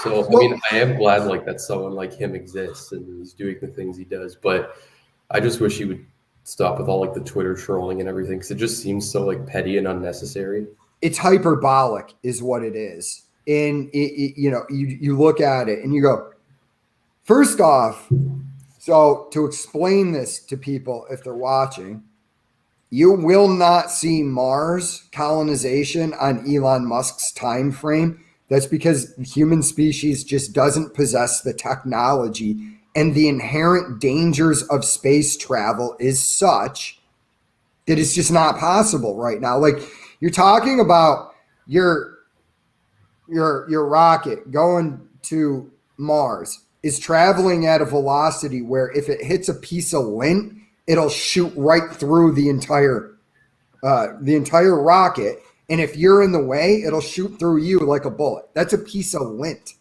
So, I mean, I am glad like that someone like him exists and he's doing the things he does, but I just wish he would stop with all like the Twitter trolling and everything because it just seems so like petty and unnecessary. It's hyperbolic is what it is. And you look at it and you go, first off, so to explain this to people if they're watching, you will not see Mars colonization on Elon Musk's time frame. That's because the human species just doesn't possess the technology, and the inherent dangers of space travel is such that it's just not possible right now. Like you're talking about your rocket going to Mars is traveling at a velocity where if it hits a piece of lint, it'll shoot right through the entire rocket. And if you're in the way, it'll shoot through you like a bullet. That's a piece of lint.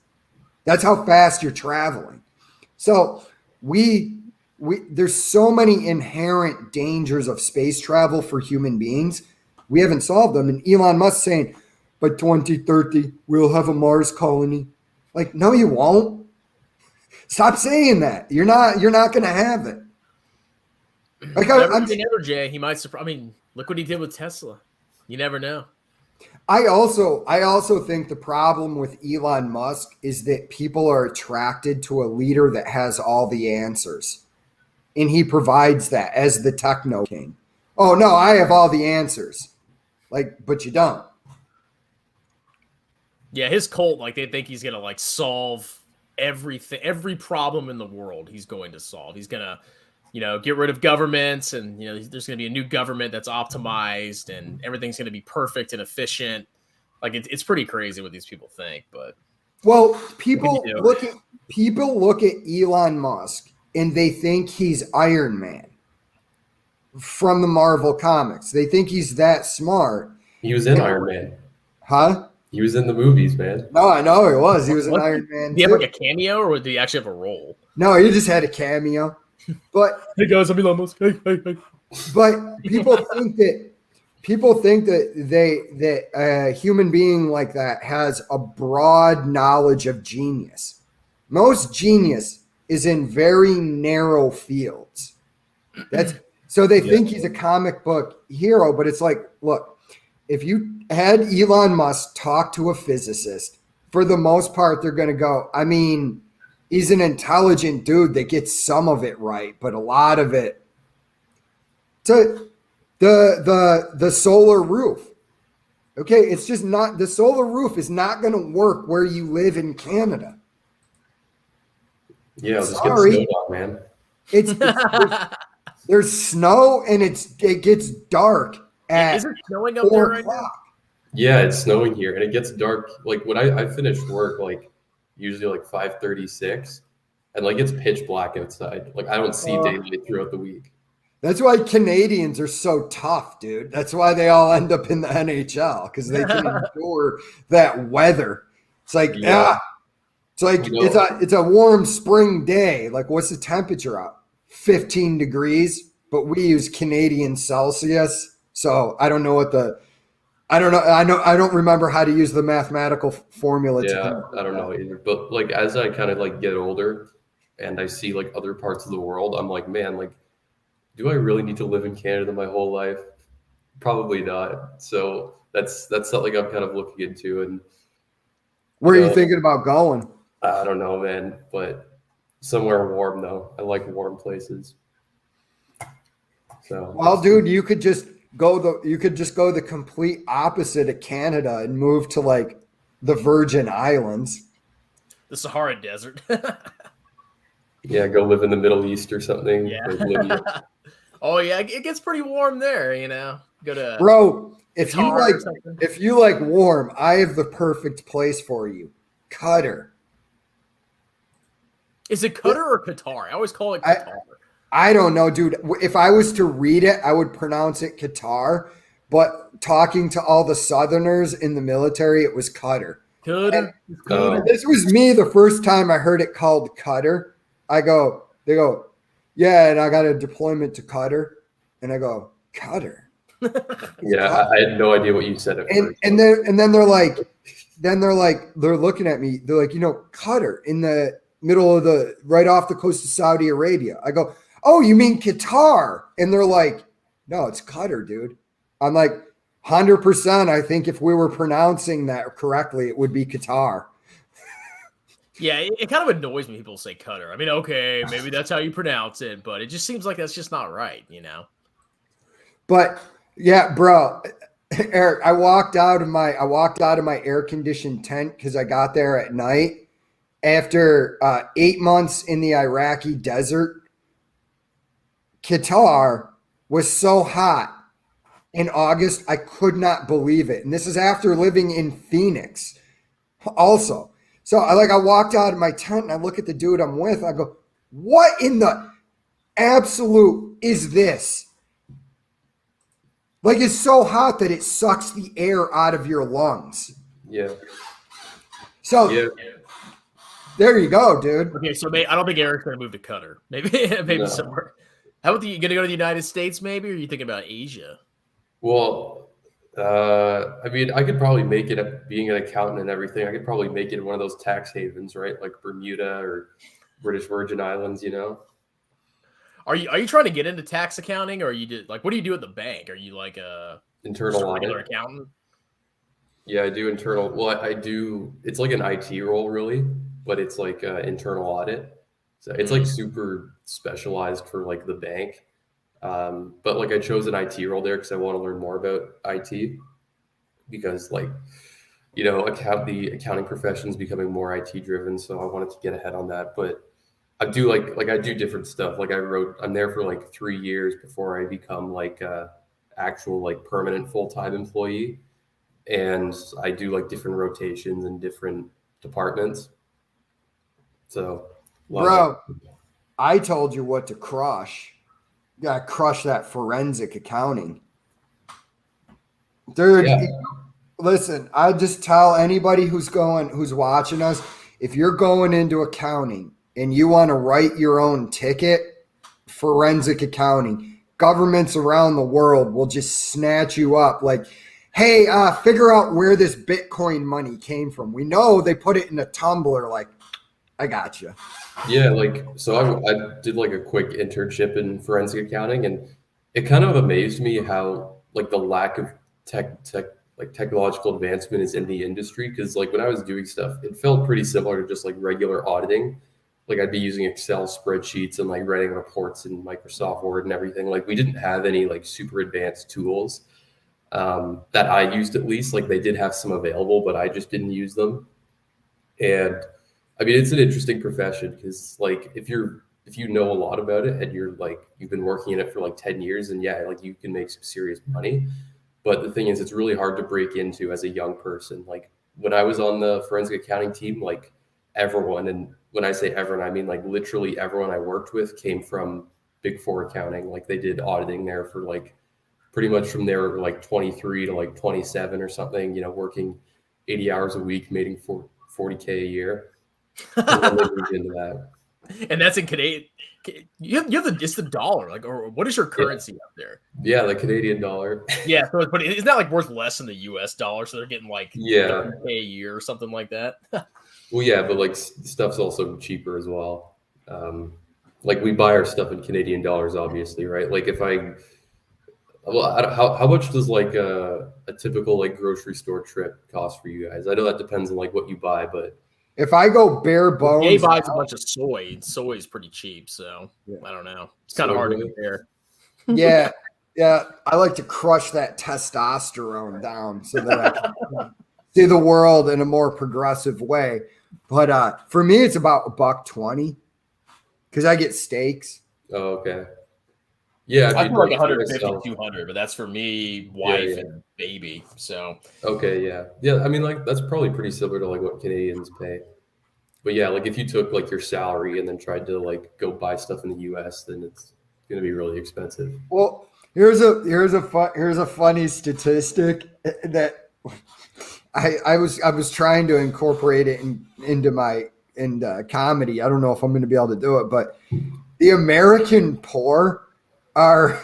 That's how fast you're traveling. So there's so many inherent dangers of space travel for human beings. We haven't solved them. And Elon Musk saying, by 2030, we'll have a Mars colony. Like, no, you won't. Stop saying that. You're not going to have it. Like never, Jay. He might surprise. I mean, look what he did with Tesla. You never know. I also think the problem with Elon Musk is that people are attracted to a leader that has all the answers. And he provides that as the techno king. Oh, no, I have all the answers. Like, but you don't. Yeah, his cult, like, they think he's going to, like, solve everything, every problem in the world he's going to solve. He's going to, get rid of governments, and, there's going to be a new government that's optimized, and everything's going to be perfect and efficient. Like, it's pretty crazy what these people think, but. Well, people look at Elon Musk, and they think he's Iron Man from the Marvel comics. They think he's that smart. He was in Iron Man. Huh? He was in the movies, man. No, I know he was. He was an Iron Man. Did he have like a cameo, or did he actually have a role? No, he just had a cameo. But hey guys, I'm Elon Musk. Hey. But people think that a human being like that has a broad knowledge of genius. Most genius is in very narrow fields. So they think he's a comic book hero, but it's like, look, if you had Elon Musk talk to a physicist, for the most part, they're going to go, I mean, he's an intelligent dude that gets some of it right, but a lot of it. The solar roof. Okay, it's just not, the solar roof is not going to work where you live in Canada. Yeah, let's get snowed on, man. It's there's snow and it gets dark at Is it snowing up there right now? Yeah, it's snowing here, and it gets dark. Like when I finish work, like usually like 5:36, and like it's pitch black outside. Like I don't see daylight throughout the week. That's why Canadians are so tough, dude. That's why they all end up in the NHL, because they can endure that weather. It's like, it's like it's a warm spring day. Like, what's the temperature out? 15 degrees, but we use Canadian Celsius. So I don't know I don't remember how to use the mathematical formula. Yeah, I don't know either. But like as I kind of like get older and I see like other parts of the world, I'm like, man, like, do I really need to live in Canada my whole life? Probably not. So that's something I'm kind of looking into. And where are you thinking about going? I don't know, man, but somewhere warm though. I like warm places. So well, dude, you could just go the complete opposite of Canada and move to like the Virgin Islands, the Sahara Desert. Yeah, go live in the Middle East or something. Yeah. Oh yeah, it gets pretty warm there. Go to bro. If you like warm, I have the perfect place for you. Qatar. Is it Qatar or Qatar? I always call it Qatar. I don't know, dude. If I was to read it, I would pronounce it Qatar, but talking to all the Southerners in the military, it was Cutter. Cutter. And this was me the first time I heard it called Cutter. They go, yeah, and I got a deployment to Cutter. And I go, Cutter? Yeah, I had no idea what you said at first. And then they're like, they're looking at me. They're like, Cutter in the middle of right off the coast of Saudi Arabia. I go, oh, you mean Qatar? And they're like, no, it's Cutter, dude. I'm like, 100%. I think if we were pronouncing that correctly, it would be Qatar. Yeah, it kind of annoys me when people say Cutter. I mean, okay, maybe that's how you pronounce it, but it just seems like that's just not right, But yeah, bro, Eric, I walked out of my air conditioned tent because I got there at night after 8 months in the Iraqi desert. Qatar was so hot in August, I could not believe it. And this is after living in Phoenix also. So I walked out of my tent and I look at the dude I'm with. I go, what in the absolute is this? Like, it's so hot that it sucks the air out of your lungs. Yeah. So there you go, dude. Okay, so I don't think Eric's going to move to Qatar. Maybe somewhere. How about you going to go to the United States maybe, or are you thinking about Asia? Well, I mean, I could probably make it being an accountant and everything. I could probably make it in one of those tax havens, right? Like Bermuda or British Virgin Islands, Are you trying to get into tax accounting, or are you what do you do at the bank? Are you like a internal regular audit accountant? Yeah, I do internal. Well, I do. It's like an IT role, really, but it's like internal audit. So it's like super specialized for like the bank. But like I chose an IT role there because I want to learn more about IT because the accounting profession is becoming more IT driven. So I wanted to get ahead on that. But I do I do different stuff. Like I'm there for like 3 years before I become like a actual like permanent full-time employee. And I do like different rotations in different departments. So, bro, I told you what to crush. You gotta crush that forensic accounting. Dude, listen, I just tell anybody who's watching us, if you're going into accounting and you want to write your own ticket, forensic accounting, governments around the world will just snatch you up. Like, hey, figure out where this Bitcoin money came from. We know they put it in a tumbler. Like, I got you. Yeah, so I did like a quick internship in forensic accounting, and it kind of amazed me how like the lack of technological advancement is in the industry. Because like when I was doing stuff, it felt pretty similar to just like regular auditing. Like I'd be using Excel spreadsheets and like writing reports in Microsoft Word and everything. Like we didn't have any like super advanced tools that I used, at least. Like they did have some available, but I just didn't use them. And I mean, it's an interesting profession because like if you know a lot about it and you've been working in it for like 10 years, and like you can make some serious money. But the thing is, it's really hard to break into as a young person. Like when I was on the forensic accounting team, like everyone, and when I say everyone, I mean like literally everyone I worked with came from Big Four accounting. Like they did auditing there for like pretty much from there like 23 to like 27 or something, working 80 hours a week, making $40K a year. And then they moved into that. And that's in Canadian. You have it's the dollar, like, or what is your currency up there? Yeah, the Canadian dollar. Yeah, so but it's not like worth less than the US dollar, so they're getting like $30K a year or something like that. Well, yeah, but like stuff's also cheaper as well. Like we buy our stuff in Canadian dollars, obviously, right? Like how much does like a typical like grocery store trip cost for you guys? I know that depends on like what you buy, but if I go bare bones, Jay buys a bunch of soy. Soy is pretty cheap, so I don't know. It's kind of hard to compare. Yeah, I like to crush that testosterone down so that I can see the world in a more progressive way. But for me, it's about $1.20 because I get steaks. Oh, okay. Yeah, I feel like 150, 200, but that's for me, wife, and baby. So okay, yeah. I mean, like that's probably pretty similar to like what Canadians pay. But yeah, like if you took like your salary and then tried to like go buy stuff in the US, then it's gonna be really expensive. Well, Here's a funny statistic that I was trying to incorporate it into comedy. I don't know if I'm going to be able to do it, but the American poor are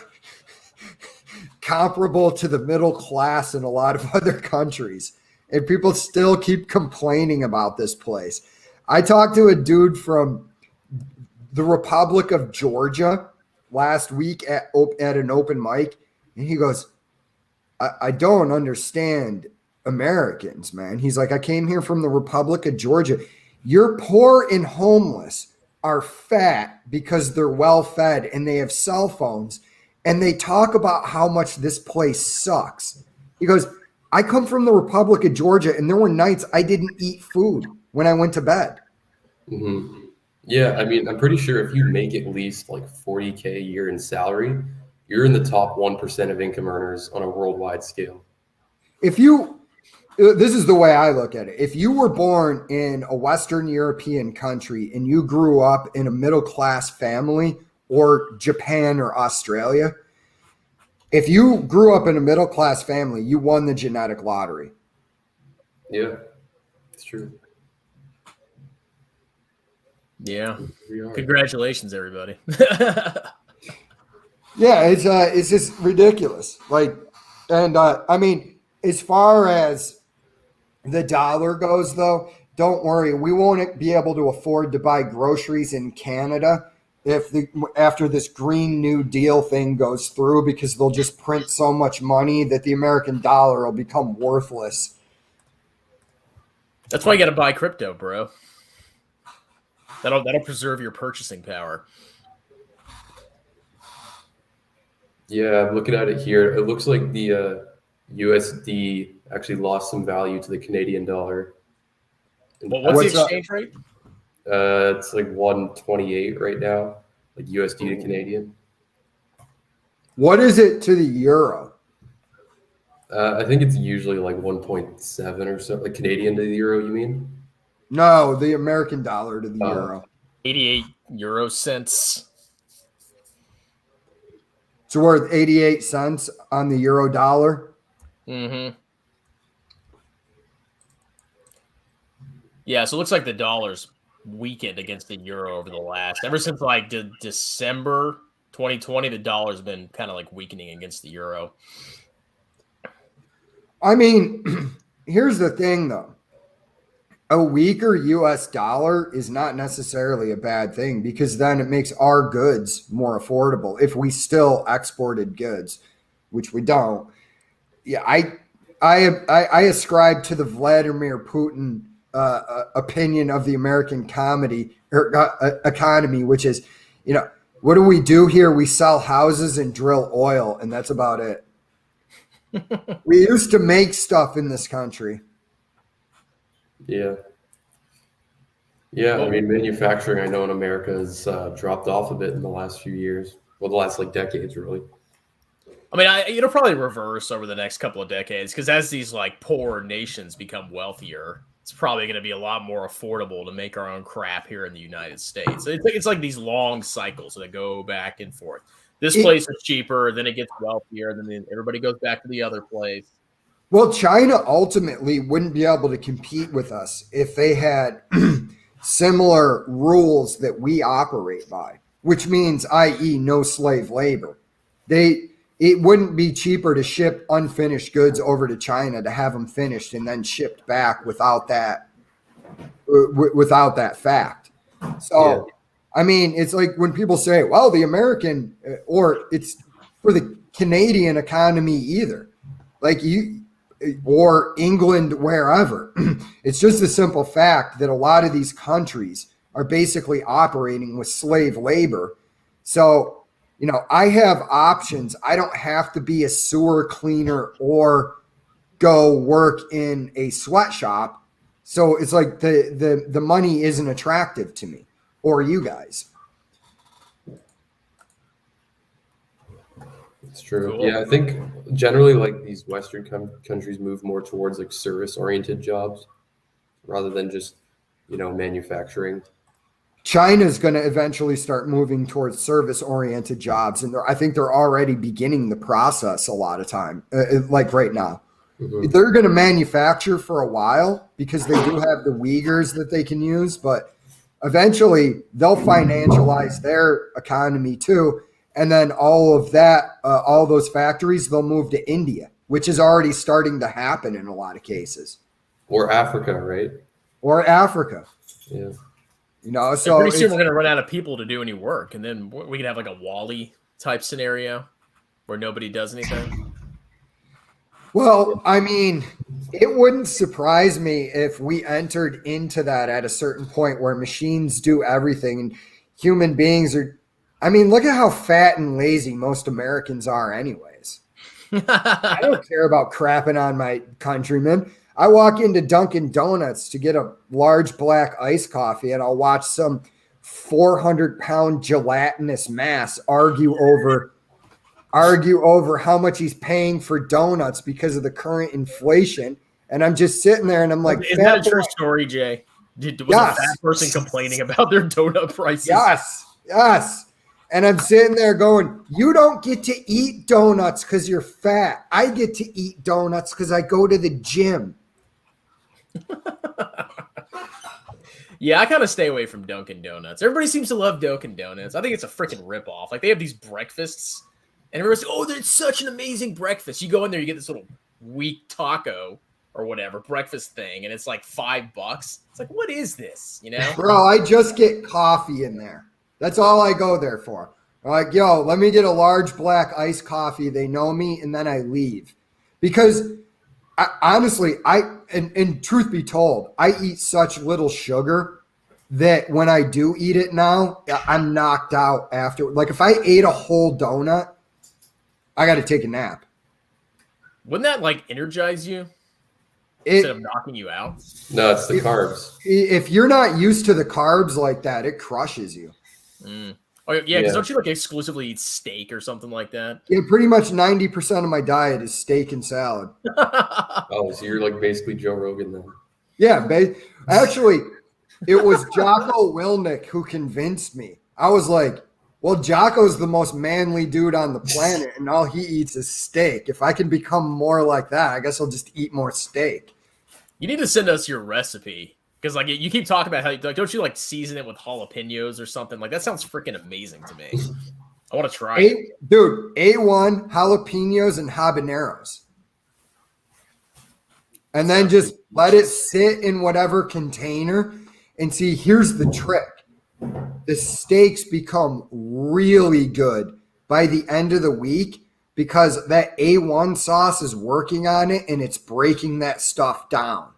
comparable to the middle class in a lot of other countries, and people still keep complaining about this place. I talked to a dude from the Republic of Georgia last week at an open mic, and he goes, I don't understand Americans, man. He's like, I came here from the Republic of Georgia. You're poor and homeless are fat because they're well fed and they have cell phones, and they talk about how much this place sucks. He goes, I come from the Republic of Georgia, and there were nights I didn't eat food when I went to bed. Mm-hmm. Yeah, I mean, I'm pretty sure if you make at least like 40K a year in salary, you're in the top 1% of income earners on a worldwide scale. This is the way I look at it. If you were born in a Western European country and you grew up in a middle class family, or Japan or Australia, if you grew up in a middle class family, you won the genetic lottery. Yeah, it's true. Yeah. Congratulations, everybody. Yeah, it's just ridiculous. Like, and I mean, as far as the dollar goes, though, don't worry, we won't be able to afford to buy groceries in Canada after this Green New Deal thing goes through, because they'll just print so much money that the American dollar will become worthless. That's why you got to buy crypto, bro. That'll preserve your purchasing power. Yeah, I'm looking at it here. It looks like the USD actually lost some value to the Canadian dollar. What's the exchange rate? It's like 128 right now, like USD to Canadian. What is it to the euro? I think it's usually like 1.7 or so, like Canadian to the euro, you mean? No, the American dollar to the euro. 88 euro cents. It's worth 88 cents on the euro dollar. Mm-hmm. Yeah, so it looks like the dollar's weakened against the euro over the ever since like December 2020, the dollar's been kind of like weakening against the euro. I mean, here's the thing, though. A weaker U.S. dollar is not necessarily a bad thing, because then it makes our goods more affordable if we still exported goods, which we don't. Yeah, I ascribe to the Vladimir Putin opinion of the American economy, which is, what do we do here? We sell houses and drill oil, and that's about it. We used to make stuff in this country. Yeah. Yeah, I mean, manufacturing, I know in America has dropped off a bit in the last few years. Well, the last like decades, really. I mean, it'll probably reverse over the next couple of decades, because as these like poor nations become wealthier, it's probably going to be a lot more affordable to make our own crap here in the United States. It's like these long cycles that go back and forth. This place is cheaper, then it gets wealthier, then everybody goes back to the other place. Well, China ultimately wouldn't be able to compete with us if they had similar rules that we operate by, which means, i.e., no slave labor. It wouldn't be cheaper to ship unfinished goods over to China to have them finished and then shipped back without that fact. So, yeah. I mean, it's like when people say, well, the American, or it's for the Canadian economy either, like or England, wherever. It's just a simple fact that a lot of these countries are basically operating with slave labor. So, I have options. I don't have to be a sewer cleaner or go work in a sweatshop. So it's like the money isn't attractive to me or you guys. It's true. Cool. Yeah, I think generally like these Western countries move more towards like service-oriented jobs rather than just, manufacturing. China's going to eventually start moving towards service-oriented jobs, and I think they're already beginning the process a lot of time, like right now. Mhm. They're going to manufacture for a while because they do have the Uyghurs that they can use, but eventually they'll financialize their economy too. And then all of that, all those factories, they'll move to India, which is already starting to happen in a lot of cases. Or Africa, right? Or Africa. Yeah. You know, So so pretty soon we're going to run out of people to do any work. And then we can have like a Wall-E type scenario where nobody does anything. well, I mean, it wouldn't surprise me if we entered into that at a certain point where machines do everything and human beings are. I mean, look at how fat and lazy most Americans are, anyways. I don't care about crapping on my countrymen. I walk into Dunkin' Donuts to get a large black iced coffee, and I'll watch some 400-pound gelatinous mass argue over how much he's paying for donuts because of the current inflation. And I'm just sitting there, and I'm like, is that a true story, Jay? Was Yes. a fat person complaining about their donut prices? Yes. And I'm sitting there going, you don't get to eat donuts because you're fat. I get to eat donuts because I go to the gym. Yeah, I kind of stay away from Dunkin' Donuts. Everybody seems to love Dunkin' Donuts. I think it's a freaking ripoff. Like, they have these breakfasts, and everybody's like, oh, that's such an amazing breakfast. You go in there, you get this little weak taco or whatever breakfast thing, and it's like $5. It's like, what is this? You know? Bro, I just get coffee in there. That's all I go there for. I'm like, yo, let me get a large black iced coffee. They know me, and then I leave. Because honestly, and truth be told, I eat such little sugar that when I do eat it now, I'm knocked out after. Like, if I ate a whole donut, I got to take a nap. Wouldn't that like energize you instead of knocking you out? No, it's the carbs. If you're not used to the carbs like that, it crushes you. Mm. Oh yeah, because don't you like exclusively eat steak or something like that? Yeah, pretty much 90% of my diet is steak and salad. Oh, so you're like basically Joe Rogan then. Yeah, actually, it was Jocko Willnick who convinced me. I was like, well, Jocko's the most manly dude on the planet, and all he eats is steak. If I can become more like that, I guess I'll just eat more steak. You need to send us your recipe. Because like you keep talking about how like don't you like season it with jalapenos or something? Like that sounds freaking amazing to me. I want to try it. Dude, A1, jalapenos, and habaneros. And then just let it sit in whatever container. And see, here's the trick. The steaks become really good by the end of the week because that A1 sauce is working on it and it's breaking that stuff down.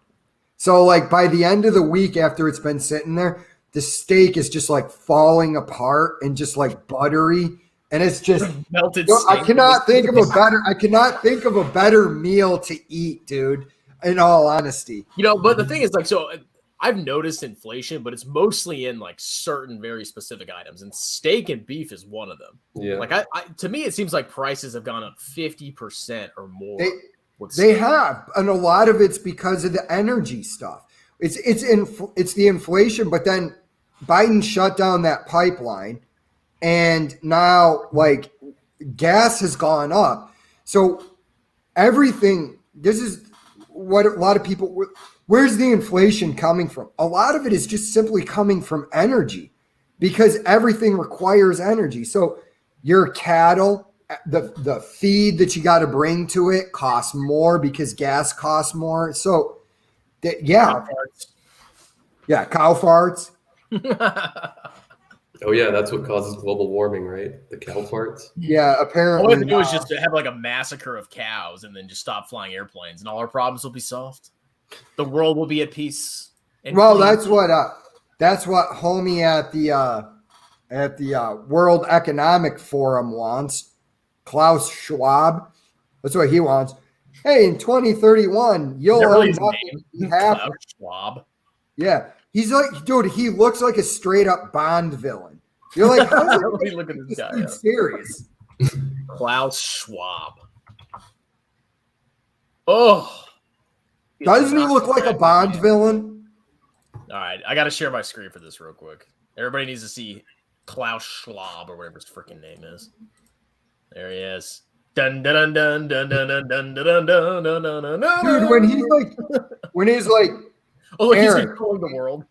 So, like, by the end of the week after it's been sitting there, the steak is just, like, falling apart and just, like, buttery. And it's just melted I cannot think of a better meal to eat, dude, in all honesty. You know, but the thing is, like, so I've noticed inflation, but it's mostly in, like, certain very specific items. And steak and beef is one of them. Yeah. Like, to me, it seems like prices have gone up 50% or more. They have, and a lot of it's because of the energy stuff. It's the inflation, but then Biden shut down that pipeline, and now like gas has gone up. So everything. This is what a lot of people. Where's the inflation coming from? A lot of it is just simply coming from energy, because everything requires energy. So your cattle. The feed that you got to bring to it costs more because gas costs more. So, cow farts. Oh yeah, that's what causes global warming, right? The cow farts. Yeah, apparently. All we have to do is just have like a massacre of cows and then just stop flying airplanes, and all our problems will be solved. The world will be at peace. Well, that's what homie at the World Economic Forum wants. Klaus Schwab. That's what he wants. Hey, in 2031, you'll own Klaus Schwab. Yeah. He's like, dude, he looks like a straight up Bond villain. You're like, how Let me look at this guy. Serious. Klaus Schwab. Oh. Doesn't he look like a Bond villain? All right. I got to share my screen for this real quick. Everybody needs to see Klaus Schwab or whatever his freaking name is. There he is. Dun dun dun dun dun dun dun dun dun dun dun dun. Dude, when he's like, oh look, he's Eric, controlling the world.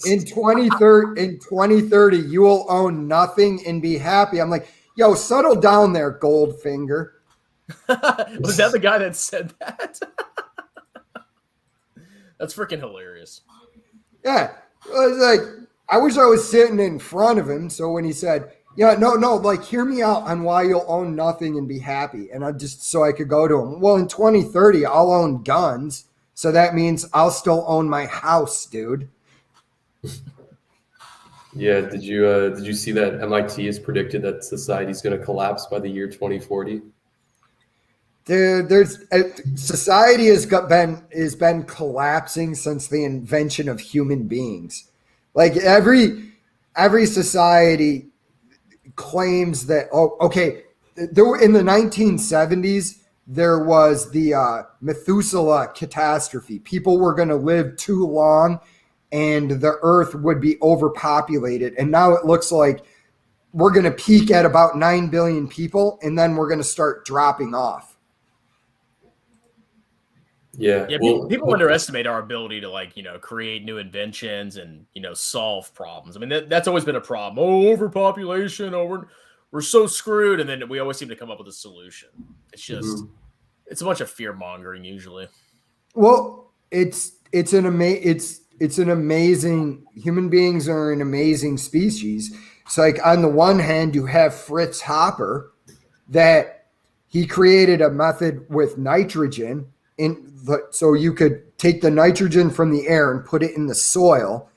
in 2030, you will own nothing and be happy. I'm like, yo, settle down there, Goldfinger. Was that the guy that said that? That's freaking hilarious. Yeah, it was like, I wish I was sitting in front of him. So when he said, yeah, no, like, hear me out on why you'll own nothing and be happy. And so I could go to him. Well, in 2030, I'll own guns. So that means I'll still own my house, dude. Yeah, did you see that MIT has predicted that society's going to collapse by the year 2040? Dude, society has been collapsing since the invention of human beings. Like every society claims that, oh, okay, there were, in the 1970s there was the Methuselah catastrophe. People were going to live too long and the earth would be overpopulated. And now it looks like we're going to peak at about 9 billion people and then we're going to start dropping off. Yeah, people underestimate our ability to create new inventions and solve problems. I mean that's always been a problem. Oh, overpopulation. Oh, we're so screwed, and then we always seem to come up with a solution. It's just it's a bunch of fear mongering usually. Well, it's an amazing. Human beings are an amazing species. It's like on the one hand you have Fritz Hopper, that he created a method with nitrogen. So you could take the nitrogen from the air and put it in the soil.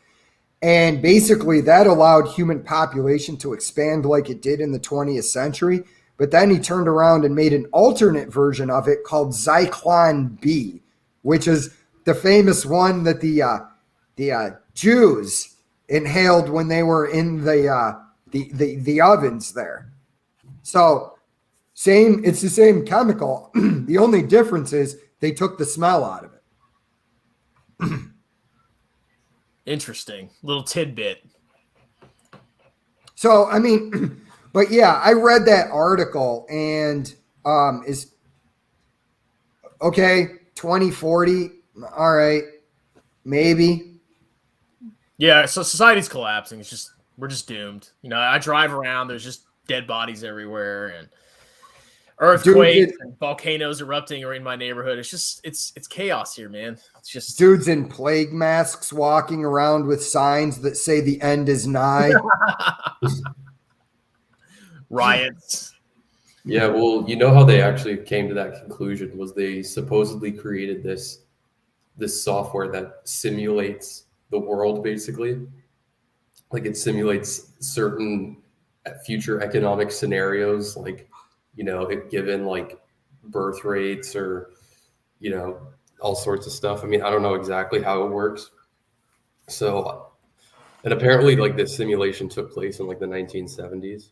And basically that allowed human population to expand like it did in the 20th century. But then he turned around and made an alternate version of it called Zyklon B, which is the famous one that the Jews inhaled when they were in the ovens there. So it's the same chemical. The only difference is they took the smell out of it. Interesting. Little tidbit. So, I mean, but yeah, I read that article and is okay, 2040. All right, maybe. Yeah, so society's collapsing. We're just doomed. I drive around, there's just dead bodies everywhere and earthquakes and volcanoes erupting in my neighborhood. It's chaos here, man. It's just dudes in plague masks walking around with signs that say the end is nigh. Riots. Yeah, well, you know how they actually came to that conclusion was they supposedly created this software that simulates the world, basically. Like it simulates certain future economic scenarios, like if given like birth rates or, all sorts of stuff. I mean, I don't know exactly how it works. So, and apparently like this simulation took place in like the 1970s.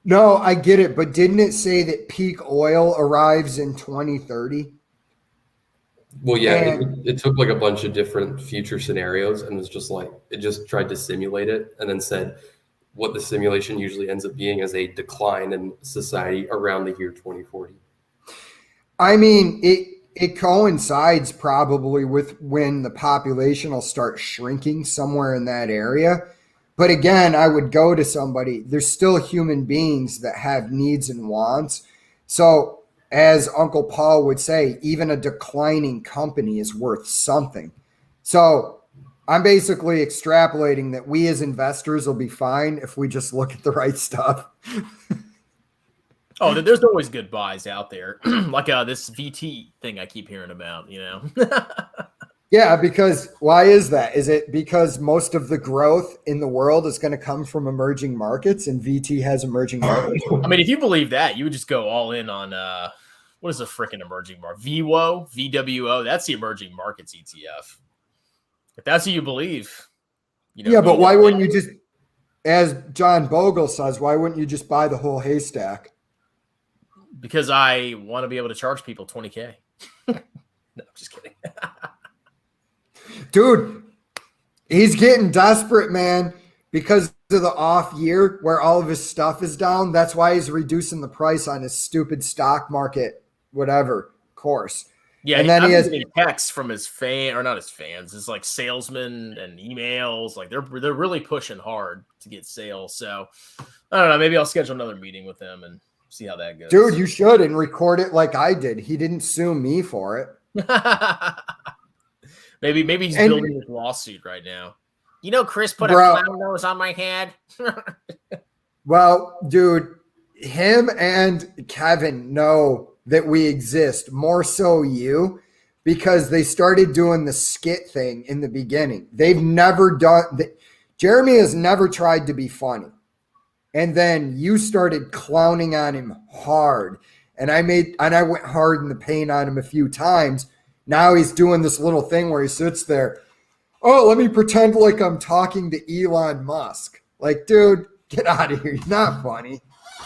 No, I get it. But didn't it say that peak oil arrives in 2030? Well, yeah, it took like a bunch of different future scenarios and was just like, it just tried to simulate it and then said, what the simulation usually ends up being is a decline in society around the year 2040. I mean, it coincides probably with when the population will start shrinking somewhere in that area. But again, I would go to somebody, there's still human beings that have needs and wants. So as Uncle Paul would say, even a declining company is worth something. So I'm basically extrapolating that we as investors will be fine if we just look at the right stuff. Oh, there's always good buys out there. Like this VT thing I keep hearing about, Yeah, because why is that? Is it because most of the growth in the world is going to come from emerging markets and VT has emerging markets? I mean, if you believe that, you would just go all in on what is the freaking emerging market? VWO, that's the emerging markets ETF. If that's what you believe, yeah, but why wouldn't you just, as John Bogle says, why wouldn't you just buy the whole haystack? Because I want to be able to charge people $20K. No, I'm just kidding. Dude, He's getting desperate, man, because of the off year where all of his stuff is down. That's why he's reducing the price on his stupid stock market, whatever course. Yeah, and then I'm he has getting texts from his fan, or not his fans. It's like salesmen and emails. Like they're really pushing hard to get sales. So I don't know. Maybe I'll schedule another meeting with him and see how that goes. Dude, you should and record it like I did. He didn't sue me for it. maybe he's building his lawsuit right now. You know, Chris put a clown nose on my head. Well, dude, him and Kevin know that we exist, more so you, because they started doing the skit thing in the beginning. They've never done Jeremy has never tried to be funny. And then you started clowning on him hard. And I went hard in the paint on him a few times. Now he's doing this little thing where he sits there. Oh, let me pretend like I'm talking to Elon Musk. Like, dude, get out of here. You're not funny.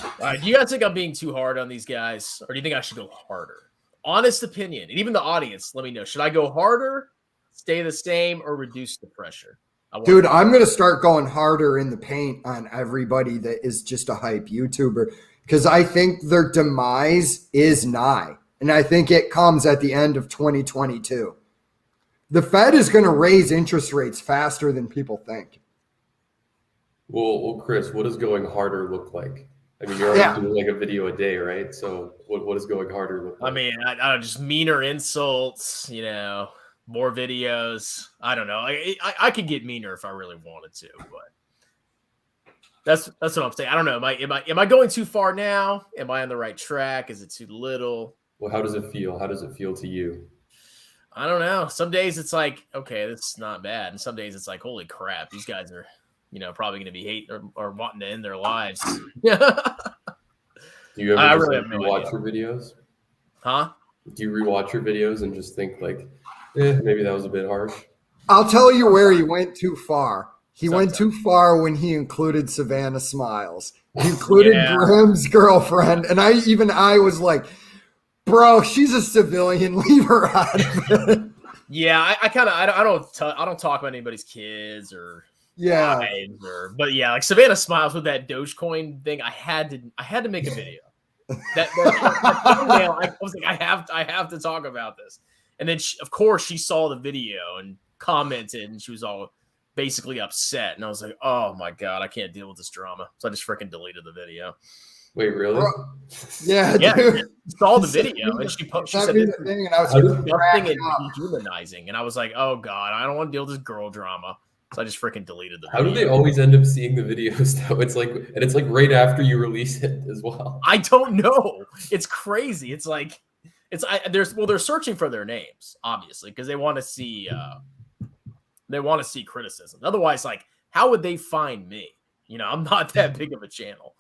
All right, do you guys think I'm being too hard on these guys, or do you think I should go harder? Honest opinion, and even the audience, let me know. Should I go harder, stay the same, or reduce the pressure? Dude, I'm going to start going harder in the paint on everybody that is just a hype YouTuber, because I think their demise is nigh, and I think it comes at the end of 2022. The Fed is going to raise interest rates faster than people think. Well, Chris, what does going harder look like? I mean, you're already doing like a video a day, right? So what does going harder look like? I mean, I don't know, just meaner insults, you know, more videos. I don't know. I could get meaner if I really wanted to, but that's what I'm saying. I don't know. Am I going too far now? Am I on the right track? Is it too little? Well, how does it feel? How does it feel to you? I don't know. Some days it's like, okay, that's not bad. And some days it's like, holy crap, these guys are, you know, probably going to be hating or wanting to end their lives. Do you ever rewatch your videos? Huh? Do you rewatch your videos and just think like, maybe that was a bit harsh? I'll tell you where he went too far. He went too far when he included Savannah Smiles. He included Grimm's girlfriend. And I was like, bro, she's a civilian. Leave her out of it. Yeah, I don't talk about anybody's kids or wives but yeah, like Savannah Smiles with that Dogecoin thing. I had to make a video. That thumbnail, I was like, I have to talk about this. And then of course she saw the video and commented, and she was all basically upset. And I was like, oh my god, I can't deal with this drama. So I just freaking deleted the video. Wait, really? Yeah, dude. Saw the video and she said this thing, and I was disgusting and dehumanizing, and I was like, oh god, I don't want to deal with this girl drama. So I just freaking deleted the video. How do they always end up seeing the videos though? It's like right after you release it as well. I don't know. It's crazy. It's like they're searching for their names, obviously, because they want to see criticism. Otherwise, like, how would they find me? You know, I'm not that big of a channel.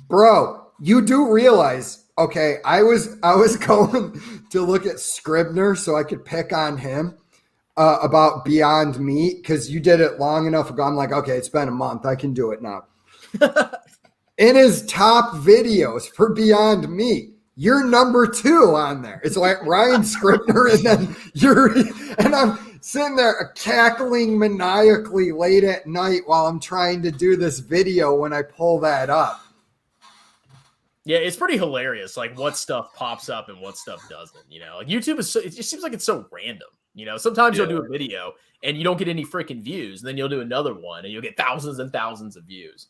Bro, you do realize, okay, I was going to look at Scribner so I could pick on him about Beyond Meat, because you did it long enough ago. I'm like, okay, it's been a month. I can do it now. In his top videos for Beyond Meat, you're number 2 on there. It's like Ryan Scribner, and then and I'm sitting there cackling maniacally late at night while I'm trying to do this video when I pull that up. Yeah, it's pretty hilarious, like what stuff pops up and what stuff doesn't. You know, like YouTube it just seems like it's so random. You know, sometimes you'll do a video and you don't get any freaking views, and then you'll do another one and you'll get thousands and thousands of views.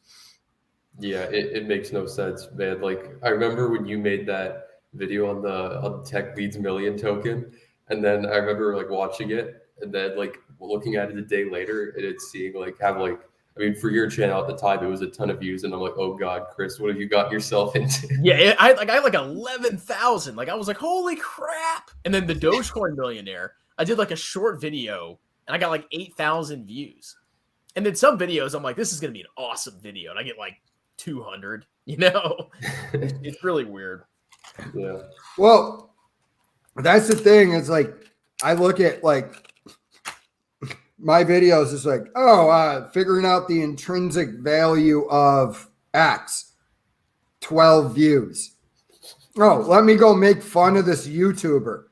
Yeah, it makes no sense, man. Like, I remember when you made that video on the Tech Leads Million token, and then I remember like watching it, and then like looking at it a day later, and it's seeing like I mean, for your channel at the time, it was a ton of views, and I'm like, oh god, Chris, what have you got yourself into? Yeah, I had like 11,000. Like, I was like, holy crap! And then the Dogecoin millionaire, I did like a short video, and I got like 8,000 views. And then some videos, I'm like, this is gonna be an awesome video, and I get like 200. You know, it's really weird. Yeah. Well, that's the thing. It's like I look at like my videos. It's like, figuring out the intrinsic value of X, 12 views. Oh, let me go make fun of this YouTuber.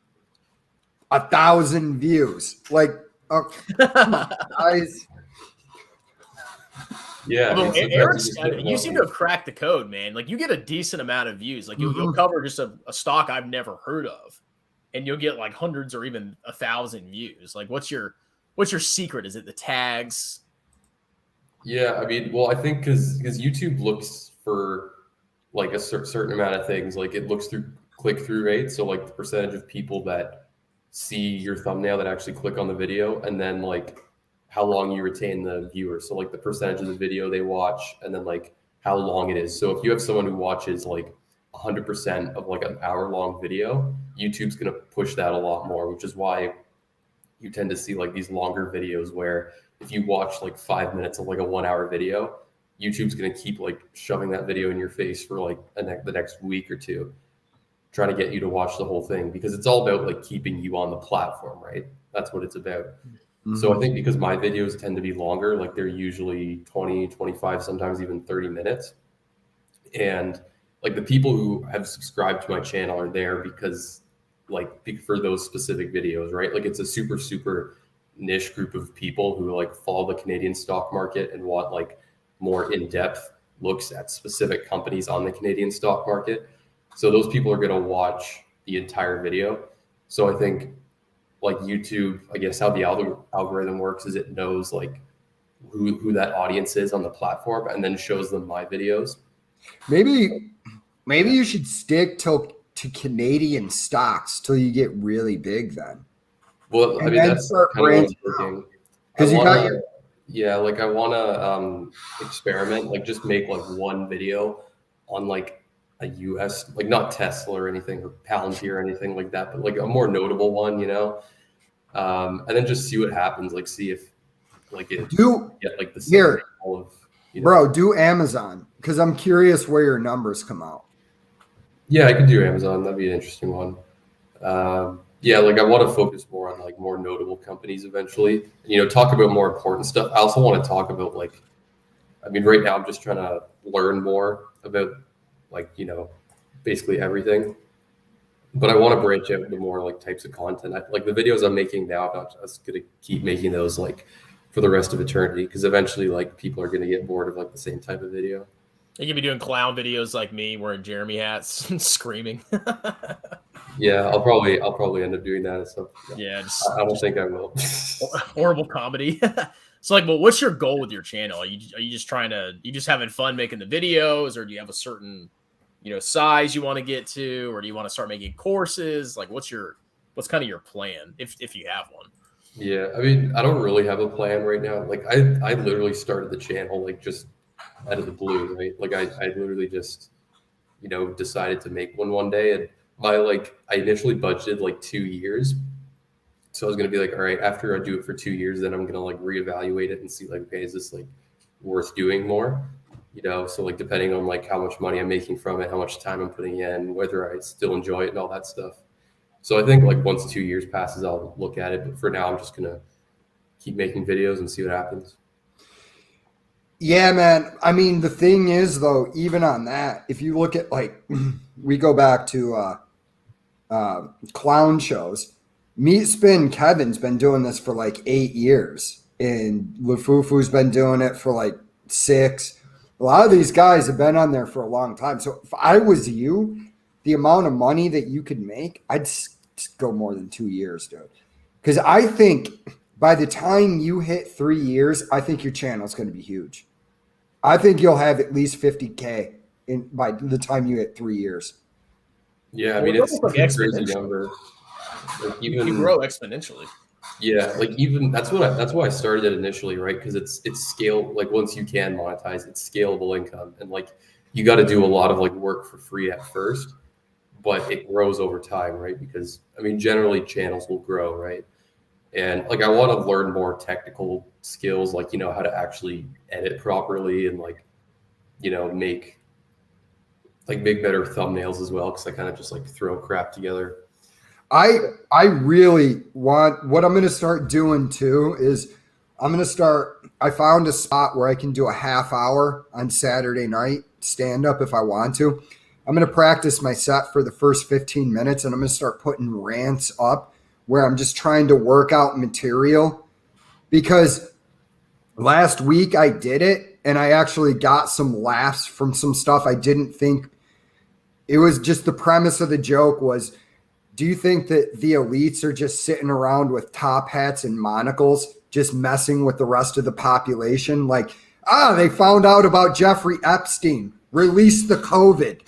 1,000 views. Like, come on, guys. Yeah, Although it's the Eric's, best you seem to have cracked the code, man. Like you get a decent amount of views. Like you'll cover just a stock I've never heard of, and you'll get like hundreds or even 1,000 views. Like what's your secret? Is it the tags? Yeah, I mean, well, I think because YouTube looks for like a certain amount of things. Like it looks through click-through rate, so like the percentage of people that see your thumbnail that actually click on the video, and then like how long you retain the viewer. So like the percentage of the video they watch, and then like how long it is. So if you have someone who watches like 100% of like an hour-long video, YouTube's gonna push that a lot more, which is why you tend to see like these longer videos where if you watch like 5 minutes of like a 1 hour video, YouTube's going to keep like shoving that video in your face for like the next week or two, trying to get you to watch the whole thing, because it's all about like keeping you on the platform, right? That's what it's about. So I think because my videos tend to be longer, like they're usually 20, 25, sometimes even 30 minutes. And like the people who have subscribed to my channel are there because like for those specific videos, right? Like it's a super niche group of people who like follow the Canadian stock market and want like more in-depth looks at specific companies on the Canadian stock market. So those people are going to watch the entire video. So I think like YouTube, I guess how the algorithm works is it knows like who that audience is on the platform and then shows them my videos. Maybe you should stick to Canadian stocks till you get really big then. Well, I mean, that's kind of what I'm thinking. Because you got your... Yeah, like I want to experiment, like just make like one video on like a US, like not Tesla or anything, or Palantir or anything like that, but like a more notable one, you know? And then just see what happens, like see if like it get like the same of, you know? Bro, do Amazon, because I'm curious where your numbers come out. Yeah, I could do Amazon. That'd be an interesting one. Yeah, like I want to focus more on like more notable companies eventually. You know, talk about more important stuff. I also want to talk about like, I mean, right now I'm just trying to learn more about like, you know, basically everything. But I want to branch out into more like types of content. Like the videos I'm making now, I'm not just going to keep making those like for the rest of eternity, because eventually like people are going to get bored of like the same type of video. You can be doing clown videos like me wearing Jeremy hats and screaming. Yeah, I'll probably end up doing that. So yeah, I don't think I will. Horrible comedy. So like, well, what's your goal with your channel? Are you just having fun making the videos, or do you have a certain, you know, size you want to get to, or do you want to start making courses? Like what's kind of your plan if you have one? Yeah, I mean, I don't really have a plan right now. Like I literally started the channel like just out of the blue, right? Like I literally just, you know, decided to make one day, and I initially budgeted like 2 years. So I was going to be like, all right, after I do it for 2 years, then I'm going to like reevaluate it and see like, okay, is this like worth doing more? You know, so like depending on like how much money I'm making from it, how much time I'm putting in, whether I still enjoy it and all that stuff. So I think like once 2 years passes, I'll look at it. But for now, I'm just going to keep making videos and see what happens. Yeah, man. I mean, the thing is, though, even on that, if you look at like, we go back to clown shows. Meat Spin Kevin's been doing this for like 8 years, and Lufufu's been doing it for like 6. A lot of these guys have been on there for a long time. So if I was you, the amount of money that you could make, I'd go more than 2 years, dude. Because I think by the time you hit 3 years, I think your channel's going to be huge. I think you'll have at least 50K by the time you hit 3 years. Yeah, I mean, it's like a crazy number. Like even you grow exponentially. Yeah, like even that's why I started it initially, right? Because it's scale, like once you can monetize, it's scalable income, and like you got to do a lot of like work for free at first, but it grows over time, right? Because I mean, generally channels will grow, right? And like I want to learn more technical skills, like, you know, how to actually edit properly and like, you know, make better thumbnails as well, because I kind of just like throw crap together. I really want, what I'm going to start doing too is I found a spot where I can do a half hour on Saturday night stand up if I want to. I'm going to practice my set for the first 15 minutes, and I'm going to start putting rants up where I'm just trying to work out material, because last week I did it and I actually got some laughs from some stuff I didn't think. It was just the premise of the joke was, do you think that the elites are just sitting around with top hats and monocles, just messing with the rest of the population? Like, they found out about Jeffrey Epstein, release the COVID.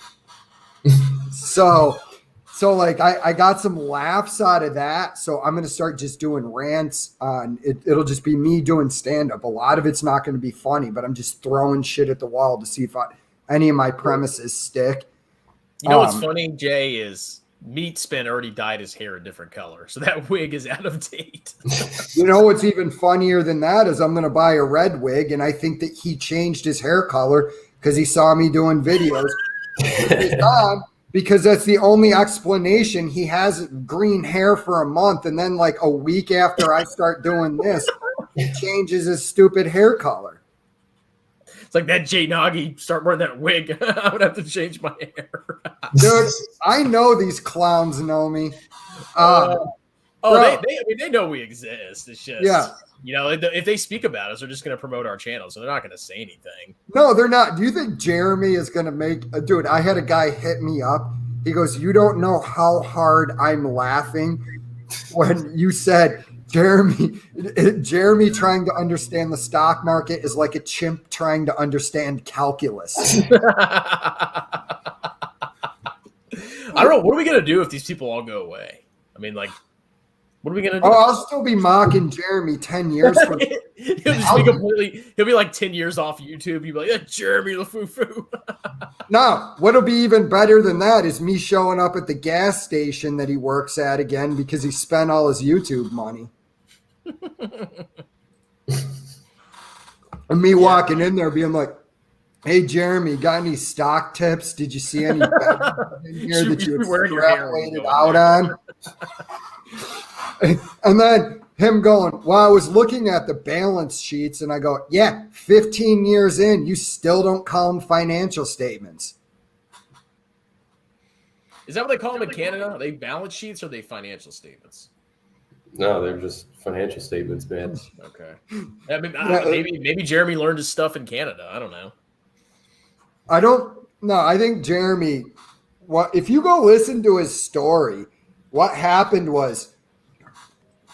So like I got some laughs out of that. So I'm going to start just doing rants on it. It'll just be me doing stand-up. A lot of it's not going to be funny, but I'm just throwing shit at the wall to see if any of my premises stick. You know what's funny, Jay, is Meat Spin already dyed his hair a different color, so that wig is out of date. You know what's even funnier than that is I'm going to buy a red wig, and I think that he changed his hair color because he saw me doing videos. Because that's the only explanation. He has green hair for a month, and then like a week after I start doing this, he changes his stupid hair color. It's like that Jay Nagy start wearing that wig. I would have to change my hair. Dude, I know these clowns know me. They know we exist. It's just, yeah. If they speak about us, they're just going to promote our channel, so they're not going to say anything. No, they're not. Do you think Jeremy is going to make dude, I had a guy hit me up. He goes, you don't know how hard I'm laughing when you said Jeremy trying to understand the stock market is like a chimp trying to understand calculus. I don't know. What are we going to do if these people all go away? I mean, like, what are we going to do? Oh, I'll still be mocking Jeremy 10 years from He'll be like 10 years off YouTube. He'll be like, Jeremy the foo-foo. No, what'll be even better than that is me showing up at the gas station that he works at again because he spent all his YouTube money. And me walking in there being like, hey, Jeremy, got any stock tips? Did you see any in here that you extrapolated out on? And then him going, well, I was looking at the balance sheets and I go, yeah, 15 years in, you still don't call them financial statements. Is that what they call them in Canada? Are they balance sheets or are they financial statements? No, they're just financial statements, man. Okay. I mean, maybe Jeremy learned his stuff in Canada. I don't know. I think Jeremy, if you go listen to his story, what happened was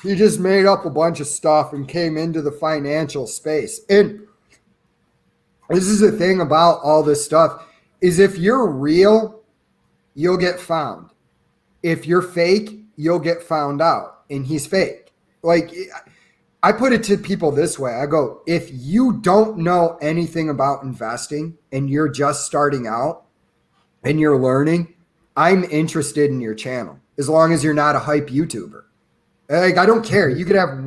he just made up a bunch of stuff and came into the financial space. And this is the thing about all this stuff is if you're real, you'll get found. If you're fake, you'll get found out. And he's fake. Like, I put it to people this way. I go, if you don't know anything about investing and you're just starting out and you're learning, I'm interested in your channel as long as you're not a hype YouTuber. Like, I don't care. You could have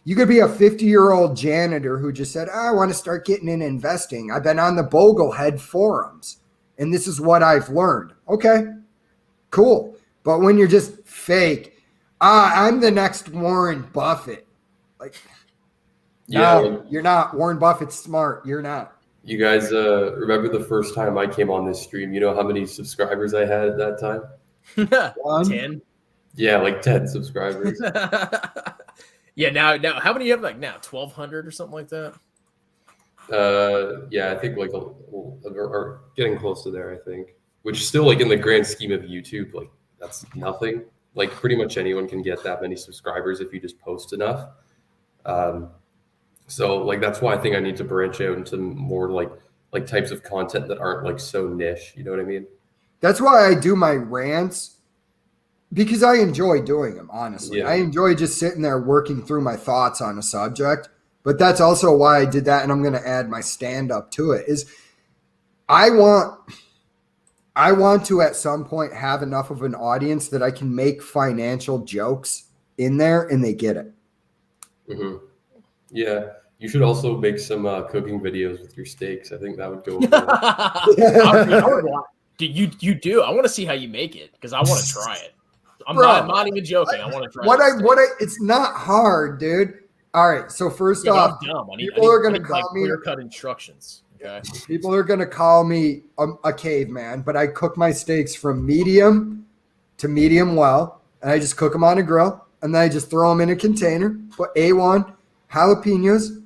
you could be a 50-year-old janitor who just said, I want to start getting in investing. I've been on the Boglehead forums and this is what I've learned. Okay, cool. But when you're just fake, I'm the next Warren Buffett. Like, no, you're not. Warren Buffett's smart. You're not. You guys remember the first time I came on this stream? You know how many subscribers I had at that time? 10. Yeah, like 10 subscribers. Yeah, now how many you have? Like now 1,200 or something like that. Yeah, I think like or getting close to there. I think, which is still like in the grand scheme of YouTube, like that's nothing. Like pretty much anyone can get that many subscribers if you just post enough. So like that's why I think I need to branch out into more like types of content that aren't like so niche. You know what I mean? That's why I do my rants because I enjoy doing them. Honestly, I enjoy just sitting there working through my thoughts on a subject. But that's also why I did that, and I'm going to add my stand-up to it. Is I want to at some point have enough of an audience that I can make financial jokes in there and they get it. Mm-hmm. Yeah. You should also make some cooking videos with your steaks. I think that would go well. You do. I want to see how you make it because I want to try it. I'm not even joking. I want to try it. It's not hard, dude. All right. So first off, people are going to call me clear-cut instructions. Okay. People are going to call me a caveman, but I cook my steaks from medium to medium well, and I just cook them on a grill, and then I just throw them in a container, put A1, jalapenos,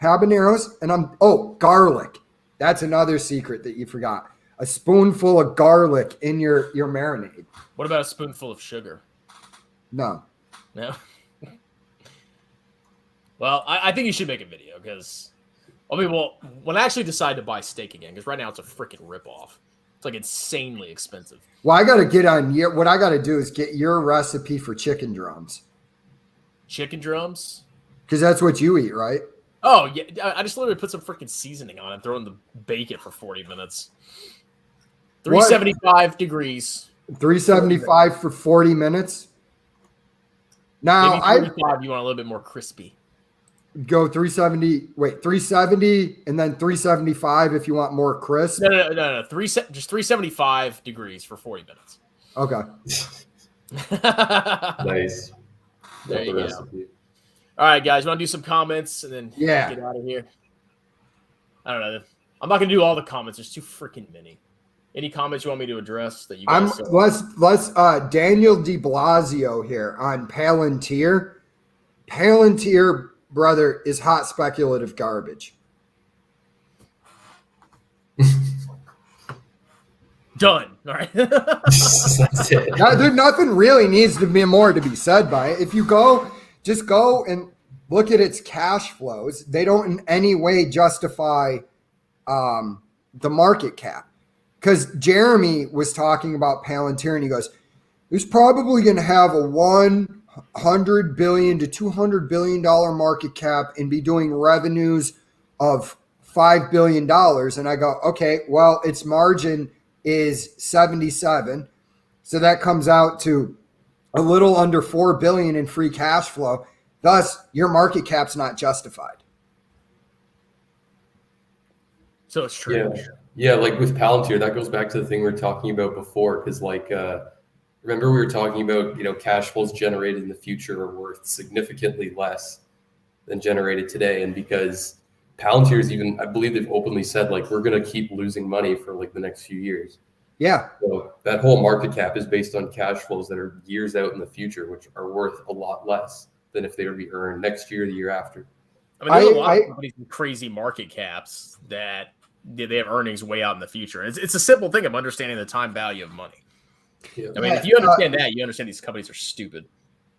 habaneros, and garlic. That's another secret that you forgot. A spoonful of garlic in your marinade. What about a spoonful of sugar? No. No. Well, I think you should make a video because, when I actually decide to buy steak again, because right now it's a freaking ripoff. It's like insanely expensive. Well, I got to get on your. What I got to do is get your recipe for chicken drums. Chicken drums? Because that's what you eat, right? Oh yeah, I just literally put some freaking seasoning on it, throw in the bacon for 40 minutes. 375 degrees. 375 for 40 minutes. Now Maybe 35 you want a little bit more crispy. Go 370. Wait, 370 and then 375 if you want more crisp. No. Just 375 degrees for 40 minutes. Okay. Nice. There you go. All right, guys, want to do some comments and then get out of here? I don't know. I'm not gonna do all the comments. There's too freaking many. Any comments you want me to address that you guys? Let's Daniel De Blasio here on Palantir. Palantir, brother, is hot speculative garbage. Done. All right. That's it. Nothing really needs to be more to be said by it. If you just go and look at its cash flows. They don't in any way justify the market cap. Because Jeremy was talking about Palantir, and he goes, "It's probably going to have a $100 billion to $200 billion market cap and be doing revenues of $5 billion." And I go, okay, well, its margin is 77. So that comes out to a little under $4 billion in free cash flow. Thus, your market cap's not justified. So it's true. Yeah, like with Palantir, that goes back to the thing we were talking about before. Because remember we were talking about, cash flows generated in the future are worth significantly less than generated today. And because Palantir is I believe they've openly said, we're going to keep losing money for the next few years. Yeah. So that whole market cap is based on cash flows that are years out in the future, which are worth a lot less than if they were to be earned next year or the year after. I mean, there's a lot of companies with crazy market caps that they have earnings way out in the future. It's a simple thing of understanding the time value of money. Yeah. I mean, if you understand that, you understand these companies are stupid.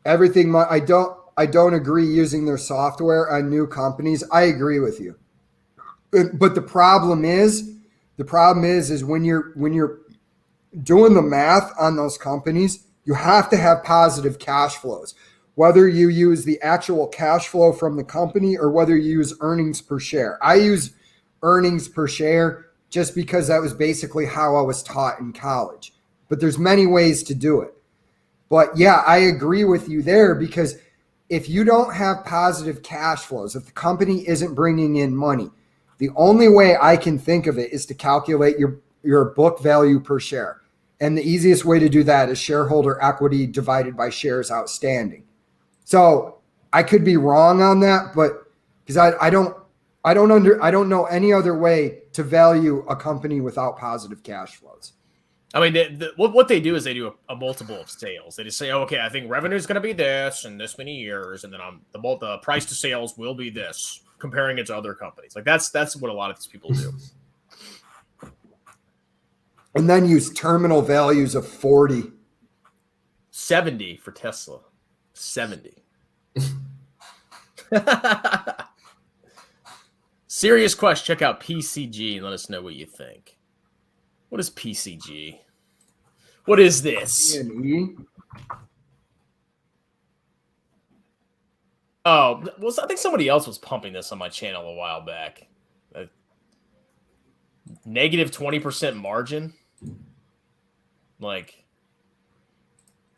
Everything. I don't agree using their software on new companies. I agree with you, but the problem is when you're doing the math on those companies, you have to have positive cash flows. Whether you use the actual cash flow from the company or whether you use earnings per share. I use earnings per share just because that was basically how I was taught in college. But there's many ways to do it. But yeah, I agree with you there, because if you don't have positive cash flows, if the company isn't bringing in money, the only way I can think of it is to calculate your book value per share. And the easiest way to do that is shareholder equity divided by shares outstanding. So I could be wrong on that, but because I don't know any other way to value a company without positive cash flows. I mean, what they do is they do a multiple of sales. They just say, okay, I think revenue is going to be this in this many years, and then the price to sales will be this, comparing it to other companies. That's what a lot of these people do. And then use terminal values of 40. 70 for Tesla. 70. Serious question. Check out PCG and let us know what you think. What is PCG? What is this? Oh, well, I think somebody else was pumping this on my channel a while back. Negative 20% margin.